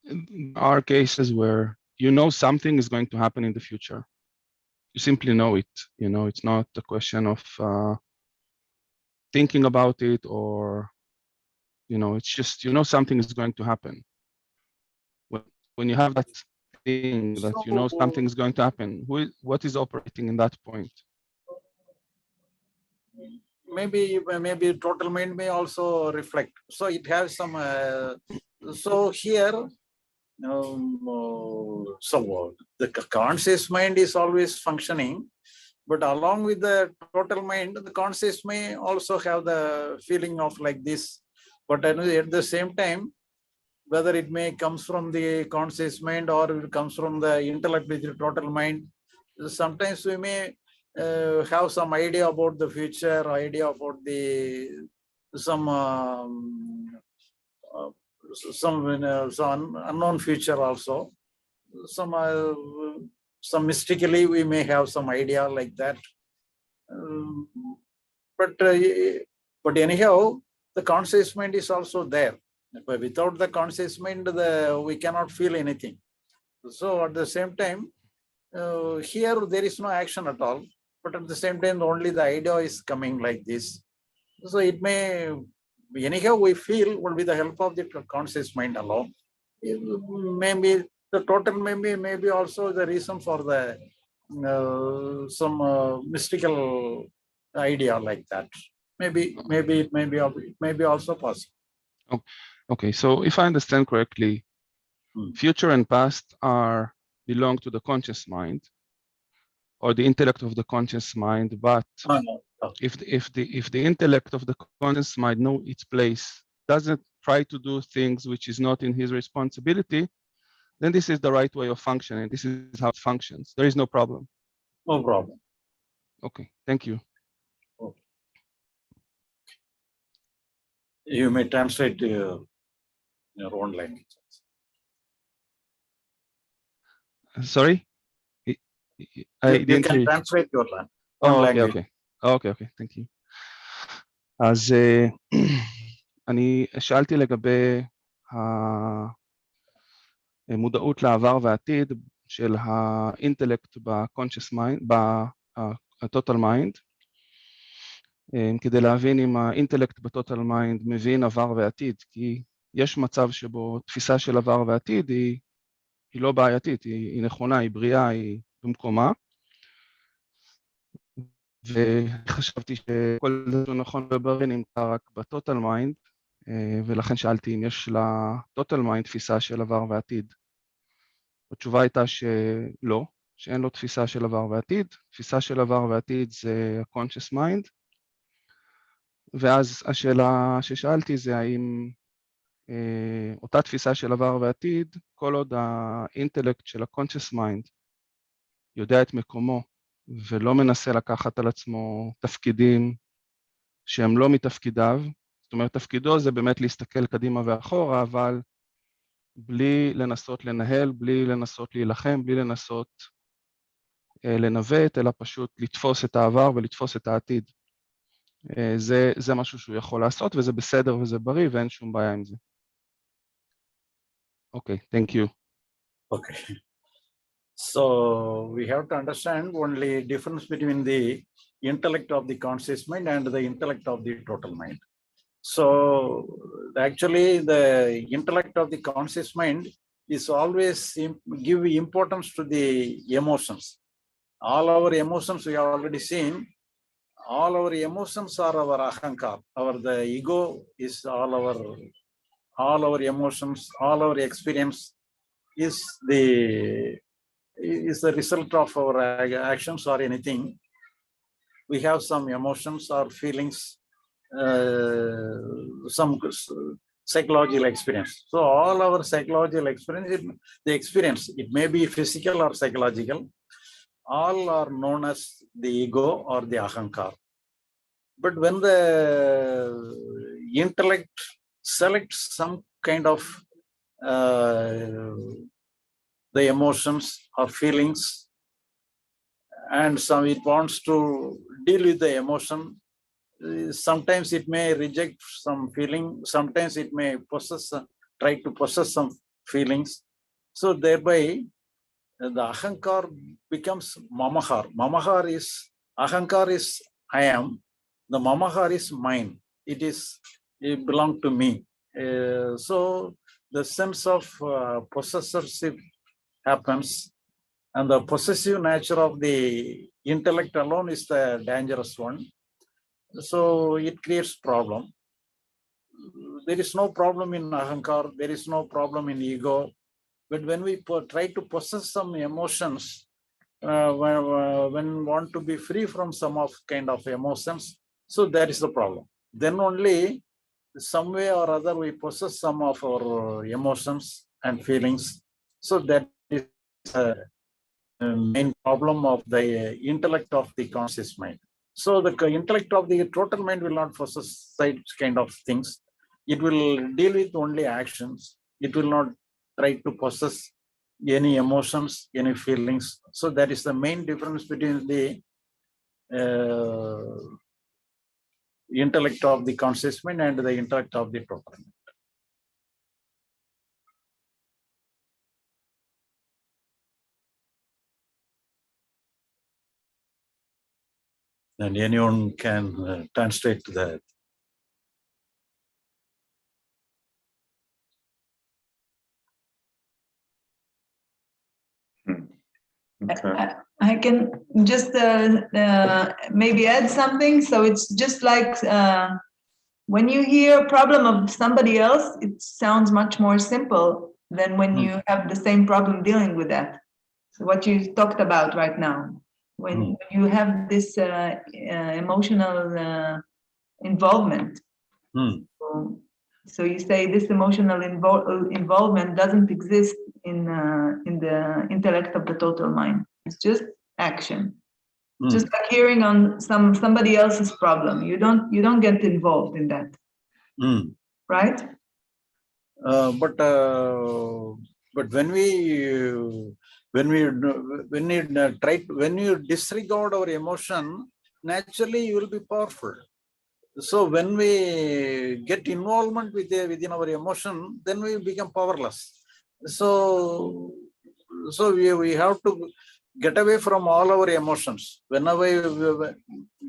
There are cases where you know something is going to happen in the future. You simply know it. You know, it's not a question of thinking about it, or, you know, it's just, you know, something is going to happen. When you have that thing that you know something is going to happen, what is operating in that point? Maybe total mind may also reflect. So it has some. So here, so the conscious mind is always functioning, but along with the total mind, the conscious may also have the feeling of like this. But at the same time, whether it may comes from the conscious mind or it comes from the intellect with the total mind, sometimes we may have some idea about the future, idea about some unknown future also. Some mystically we may have some idea like that. But anyhow, the conscious mind is also there. But without the conscious mind, we cannot feel anything. So at the same time, here there is no action at all. But at the same time, only the idea is coming like this. So it may, anyhow, we feel with the help of the conscious mind alone. Maybe the total maybe also the reason for the some mystical idea like that. Maybe it may be also possible. Okay, so if I understand correctly, future and past belong to the conscious mind, or the intellect of the conscious mind, but If the intellect of the conscious mind know its place, doesn't try to do things which is not in his responsibility, then this is the right way of functioning. This is how it functions. There is no problem. No problem. Okay, thank you. You may translate your own language. Sorry? I You didn't can hear you. translate your own Oh, language. אוקיי, thank you. אז אני שאלתי לגבי המודעות לעבר ועתיד של האינטלקט ב-conscious mind, ב-total mind, כדי להבין אם האינטלקט ב-total mind מבין עבר ועתיד, כי יש מצב שבו תפיסה של עבר ועתיד היא לא בעייתית, היא נכונה, היא בריאה, היא במקומה. וחשבתי שכל זה נכון ובריא נמצא רק בטוטל מיינד, ולכן שאלתי אם יש לטוטל מיינד תפיסה של עבר ועתיד. התשובה הייתה שלא, שאין לו תפיסה של עבר ועתיד. תפיסה של עבר ועתיד זה ה-conscious mind. ואז השאלה ששאלתי זה האם אותה תפיסה של עבר ועתיד, כל עוד האינטלקט של ה-conscious mind יודע את מקומו, ולא מנסה לקחת על עצמו תפקידים שהם לא מתפקידיו, זאת אומרת, תפקידו זה באמת להסתכל קדימה ואחורה, אבל בלי לנסות לנהל, בלי לנסות להילחם, בלי לנסות לנווט, אלא פשוט לתפוס את העבר ולתפוס את העתיד. זה משהו שהוא יכול לעשות, וזה בסדר וזה בריא, ואין שום בעיה עם זה. אוקיי, thank you. Okay. So we have to understand only difference between the intellect of the conscious mind and the intellect of the total mind. So actually the intellect of the conscious mind is always give importance to the emotions. All our emotions we have already seen. All our emotions are our ahankar. The ego is all our emotions, all our experience is the result of our actions or anything. We have some emotions or feelings, some psychological experience. So all our psychological experience, the experience, it may be physical or psychological, all are known as the ego or the ahankar. But when the intellect selects some kind of the emotions or feelings, and some it wants to deal with the emotion. Sometimes it may reject some feeling, sometimes it may try to possess some feelings. So thereby the ahankar becomes mamahar. Ahankar is I am, the mamahar is mine. It belongs to me. So the sense of possessorship happens, and the possessive nature of the intellect alone is the dangerous one. So it creates problem. There is no problem in ahankar, there is no problem in ego, but when we try to possess some emotions, when want to be free from some of kind of emotions, so that is the problem. Then only some way or other we possess some of our emotions and feelings. So that is the main problem of the intellect of the conscious mind. So the intellect of the total mind will not possess such kind of things. It will deal with only actions. It will not try to possess any emotions, any feelings. So that is the main difference between the intellect of the conscious mind and the intellect of the total mind. And anyone can translate that. Okay. I can just maybe add something. So it's just like when you hear a problem of somebody else, it sounds much more simple than when you have the same problem dealing with that. So what you talked about right now. when you have this emotional involvement. So you say this emotional involvement doesn't exist in the intellect of the total mind. It's just action. Just like hearing on somebody else's problem. You don't get involved in that. Right? But when you disregard our emotion, naturally you will be powerful. So when we get involvement within our emotion, then we become powerless. So we have to get away from all our emotions. Whenever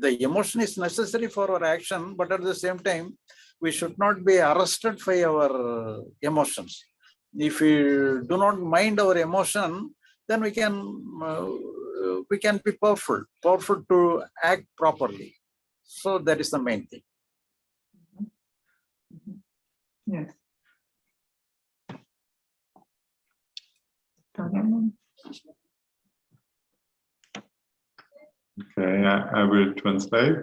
the emotion is necessary for our action, but at the same time, we should not be arrested by our emotions. If we do not mind our emotion, then we can be powerful to act properly. So that is the main thing. Yes. Okay, I will translate.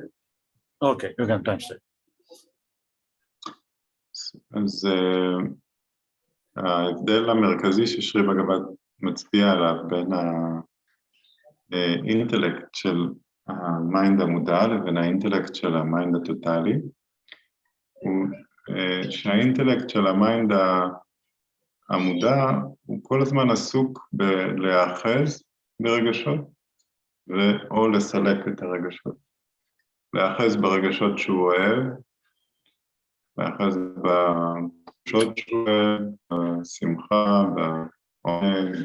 Okay, you can translate. אז ההבדל המרכזי ששרי בגב"ד מצביע עליו בין האינטלקט של המיינד המודע לבין האינטלקט של המיינד הטוטלי, הוא שהאינטלקט של המיינד המודע הוא כל הזמן עסוק בלהאחז ברגשות או לסלק את הרגשות. להאחז ברגשות שהוא אוהב, להאחז ברגשות שהוא אוהב, בשמחה, בעונג,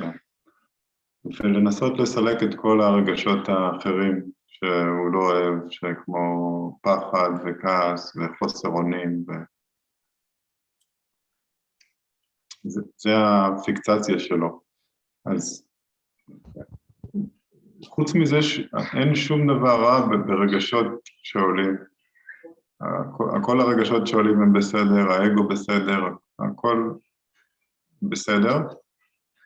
ולנסות לסלק את כל הרגשות האחרים שהוא לא אוהב, שכמו פחד וכעס וחוסר אונים. זה הפיקצציה שלו. אז חוץ מזה אין שום דבר רע ברגשות שעולים. כל הרגשות שעולים הם בסדר, האגו בסדר, הכל בסדר.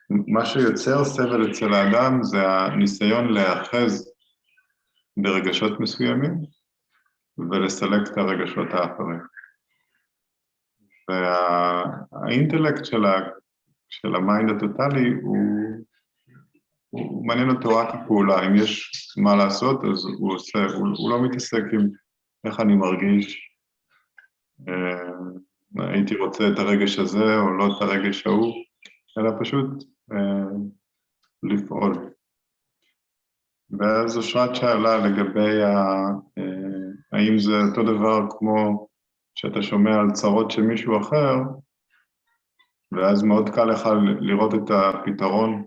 מה שיוצר סבל אצל האדם זה הניסיון להאחז ברגשות מסוימים ולסלק את הרגשות האחרים. והאינטלקט של המיינד הטוטלי הוא מעניין אותו רק הפעולה. אם יש מה לעשות אז הוא עושה, הוא לא מתעסק עם איך אני מרגיש, הייתי רוצה את הרגש הזה או לא את הרגש ההוא, אלא פשוט לפעול. ואז אושרת שאלה לגבי האם זה אותו דבר כמו שאתה שומע על צרות של מישהו אחר, ואז מאוד קל לך לראות את הפתרון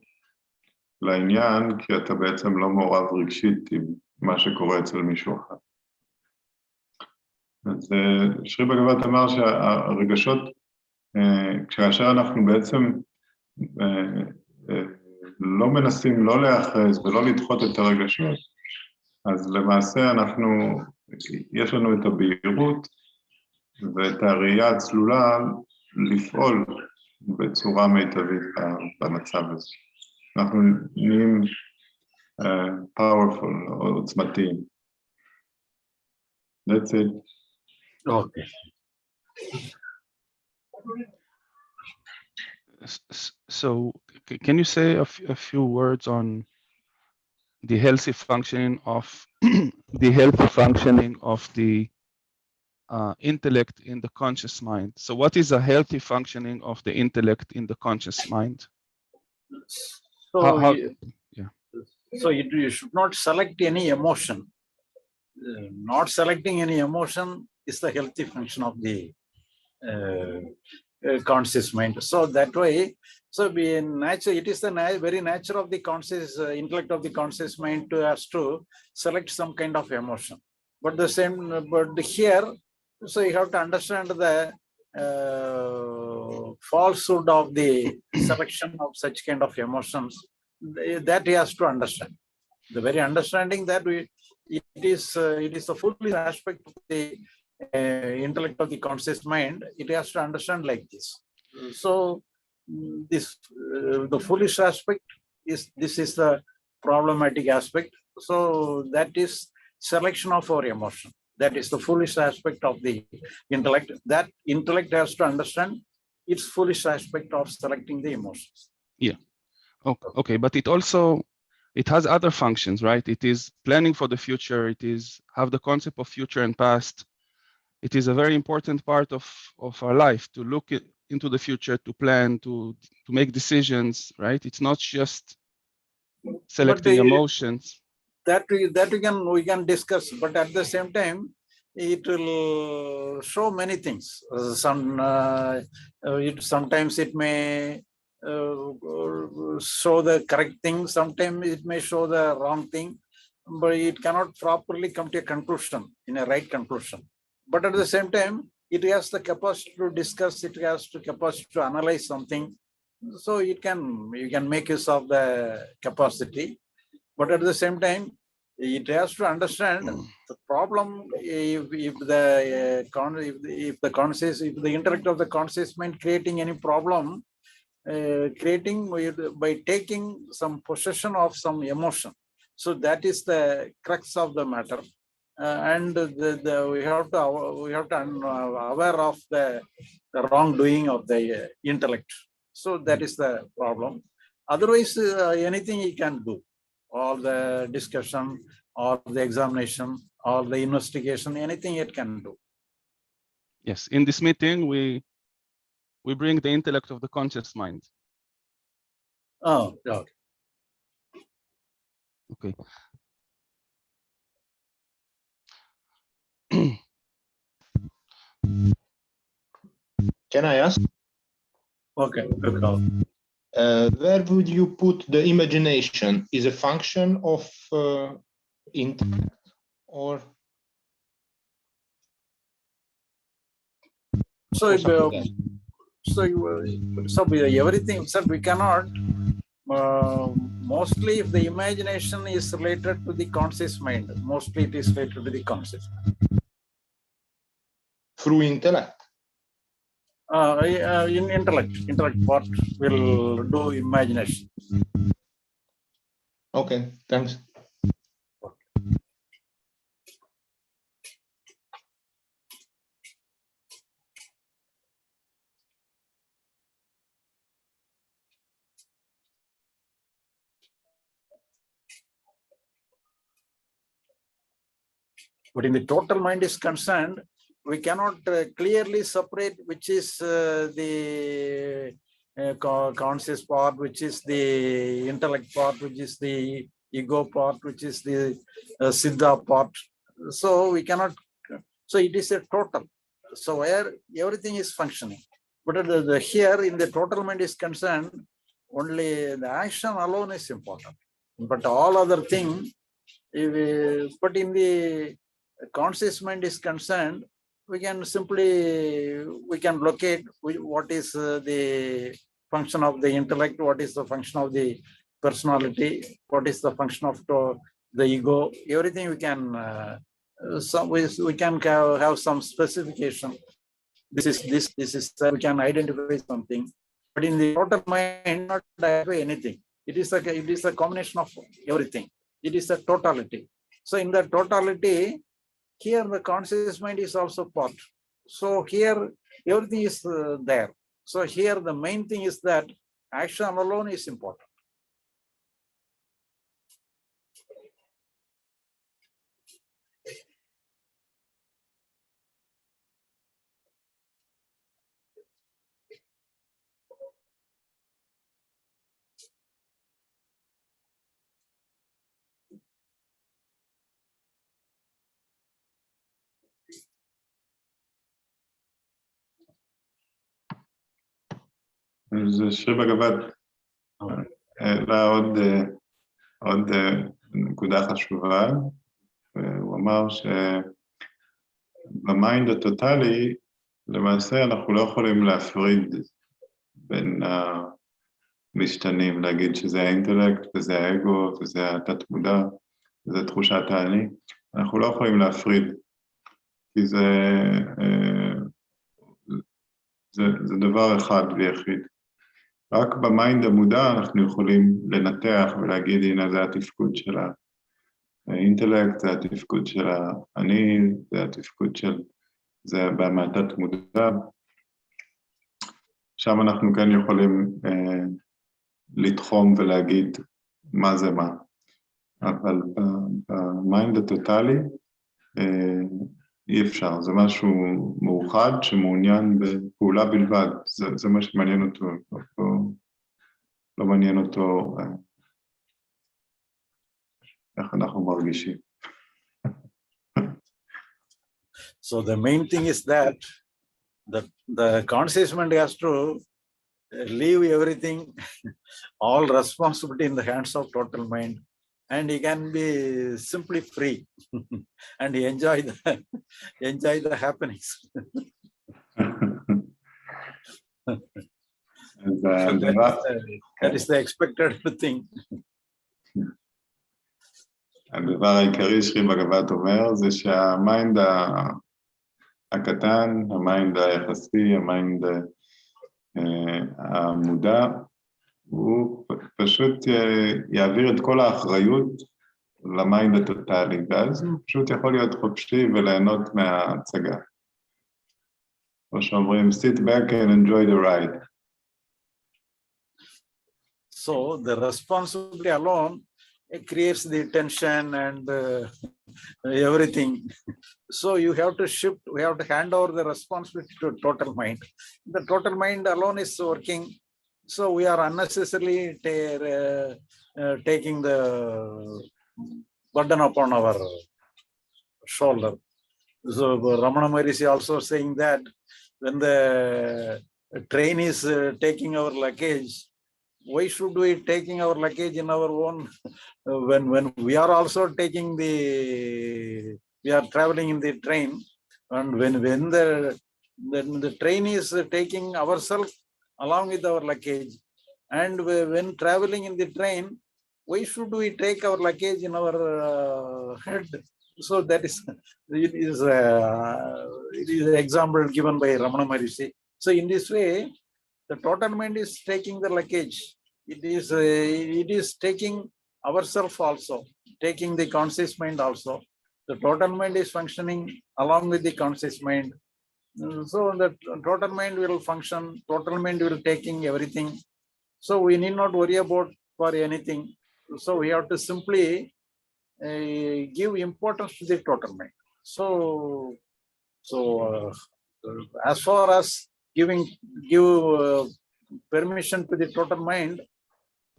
לעניין, כי אתה בעצם לא מעורב רגשית עם מה שקורה אצל מישהו אחר. אז שרי בגב"ד אמר שהרגשות, כאשר אנחנו בעצם לא מנסים לא להאחז ולא לדחות את הרגשות, אז למעשה יש לנו את הבהירות ואת הראייה הצלולה לפעול בצורה מיטבית במצב הזה. אנחנו נהיים powerful או עוצמתיים. That's it. Okay. So can you say a few words on the healthy functioning of the intellect in the conscious mind? So what is a healthy functioning of the intellect in the conscious mind? So you should not select any emotion. Not selecting any emotion is the healthy function of the conscious mind. So that way, it is the very nature of the conscious intellect of the conscious mind to us to select some kind of emotion. But here, so you have to understand the falsehood of the selection of such kind of emotions. That he has to understand. The very understanding that it is the full aspect of the intellect of the conscious mind. It has to understand like this. So the foolish aspect is the problematic aspect. So that is selection of our emotion. That is the foolish aspect of the intellect. That intellect has to understand its foolish aspect of selecting the emotions. Yeah. Okay, but it has other functions, right? It is planning for the future. It is have the concept of future and past. It is a very important part of our life to look into the future, to plan, to make decisions, right? It's not just selecting emotions. That we can discuss, but at the same time, it will show many things. Sometimes it may show the correct thing. Sometimes it may show the wrong thing, but it cannot properly come to a conclusion, in a right conclusion. But at the same time, it has the capacity to discuss. It has the capacity to analyze something. So you can make use of the capacity. But at the same time, it has to understand the problem. If the intellect of the conscious mind creating any problem, by taking some possession of some emotion. So that is the crux of the matter, and we have to aware of the wrongdoing of the intellect. So that is the problem. Otherwise, anything he can do. All the discussion, or the examination, or the investigation, anything it can do. Yes, in this meeting, we bring the intellect of the conscious mind. Oh, okay. Okay. Can I ask? Okay. Where would you put the imagination? Is a function of intellect, or So everything. So we cannot. Mostly, if the imagination is related to the conscious mind, mostly it is related to the conscious mind. Through intellect? In intellect part will do imagination. Okay, thanks. But in the total mind is concerned, we cannot clearly separate which is the conscious part, which is the intellect part, which is the ego part, which is the siddha part. So we cannot. So it is a total. So where everything is functioning. But here in the total mind is concerned, only the action alone is important. But all other things, but in the conscious mind is concerned, we can locate what is the function of the intellect, what is the function of the personality, what is the function of the ego. Everything we can we can have some specification. This is we can identify something. But in the total mind, not identify anything. It is a combination of everything. It is a totality. So in the totality, here the conscious mind is also part. So here everything is there. So here the main thing is that action alone is important. אז שיר בגבד העלה עוד נקודה חשובה, והוא אמר שבמיינד הטוטלי, למעשה אנחנו לא יכולים להפריד בין המשתנים, להגיד שזה האינטלקט וזה האגו וזה התת-מודע וזה תחושת האני, אנחנו לא יכולים להפריד, כי זה דבר אחד ויחיד. רק במיינד המודע אנחנו יכולים לנתח ולהגיד, הנה זה התפקוד האינטלקט, זה התפקוד של האני, זה התפקוד של, זה במעטת מודע. שם אנחנו כן יכולים לתחום ולהגיד מה זה מה. אבל במיינד הטוטלי אי אפשר, זה משהו מאוחד שמעוניין בפעולה בלבד, זה מה שמעניין אותו, לא מעניין אותו איך אנחנו מרגישים. So the main thing is that the conscious mind has to leave everything, all responsibility in the hands of total mind, and he can be simply free and enjoy the happenings. That is the expected thing. הדבר העיקרי שרי בגבעת אומר זה שהמיינד הקטן, המיינד היחסי, המיינד המודע, הוא פשוט יעביר את כל האחריות למיינד הטוטלי, ואז הוא פשוט יכול להיות חופשי וליהנות מההצגה. כמו שאומרים, sit back and enjoy the ride. So the responsibility alone, it creates the tension and everything. So you have to shift, we have to hand over the responsibility to total mind. The total mind alone is working. So we are unnecessarily taking the burden upon our shoulder. So Ramana Maharishi also saying that when the train is taking our luggage, why should we taking our luggage in our own when we are also taking we are traveling in the train, and when the train is taking ourselves along with our luggage, and when traveling in the train, why should we take our luggage in our head? So that is it is an example given by Ramana Maharishi. So in this way, the total mind is taking the luggage. It is taking ourselves also, taking the conscious mind also. The total mind is functioning along with the conscious mind. So the total mind will function, total mind will taking everything. So we need not worry about for anything. So we have to simply give importance to the total mind. So as far as give permission to the total mind,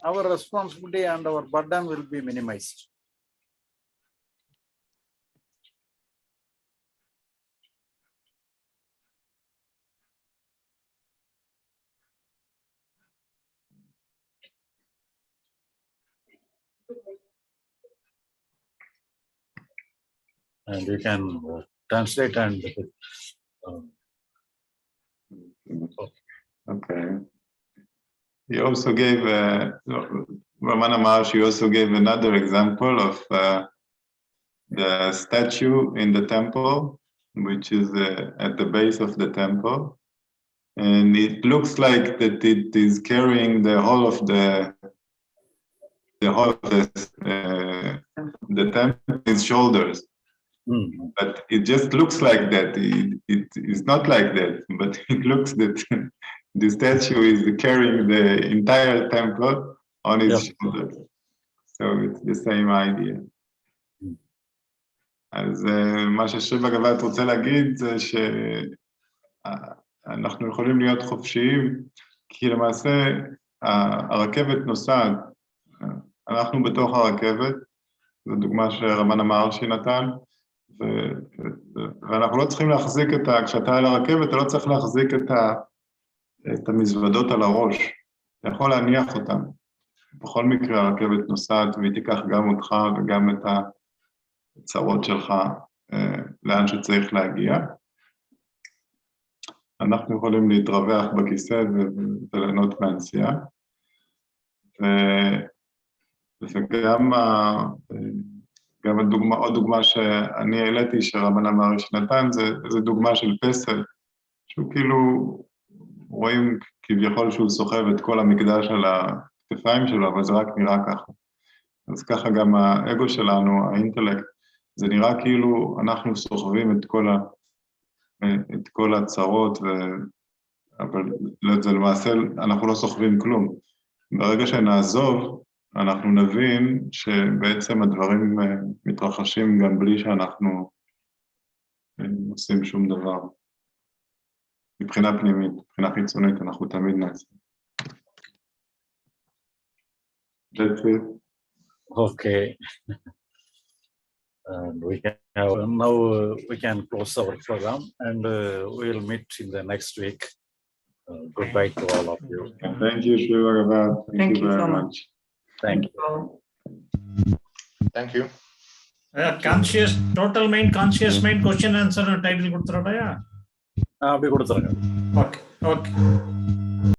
our responsibility and our burden will be minimized. And you can translate and Okay. He also gave, Ramana Maharshi also gave another example of the statue in the temple, which is at the base of the temple. And it looks like that it is carrying the whole of the temple on its shoulders. But it just looks like that. It is not like that, but it looks that the statue is carrying the entire temple on its shoulders. So it's the same idea. אז מה ששרי בגבעת רוצה להגיד זה שאנחנו יכולים להיות חופשיים, כי למעשה הרכבת נוסעת, אנחנו בתוך הרכבת, זו דוגמה שרמנה מהרשי נתן, ואנחנו לא צריכים להחזיק כשאתה על הרכבת, אתה לא צריך להחזיק את המזוודות על הראש, אתה יכול להניח אותן. בכל מקרה הרכבת נוסעת והיא תיקח גם אותך וגם את הצרות שלך לאן שצריך להגיע. אנחנו יכולים להתרווח בכיסא וליהנות מהנסיעה. וגם עוד דוגמה שאני העליתי שרמנה מהרשי נתן, זה דוגמה של פסל, שהוא כאילו, רואים כביכול שהוא סוחב את כל המקדש על הכתפיים שלו, אבל זה רק נראה ככה. אז ככה גם האגו שלנו, האינטלקט, זה נראה כאילו אנחנו סוחבים את כל הצרות, אבל זה למעשה, אנחנו לא סוחבים כלום. ברגע שנעזוב, אנחנו נבין שבעצם הדברים מתרחשים גם בלי שאנחנו עושים שום דבר. מבחינה פנימית, מבחינה חיצונית, אנחנו תמיד נעשה. That's it. Okay. And we can now we can close our program, and we will meet in the next week. Goodbye to all of you. Thank you, Shri Bhagavat. Thank you very so much. Thank you. Thank you. Conscious, total mind, conscious mind, question answer title. Be good. Okay.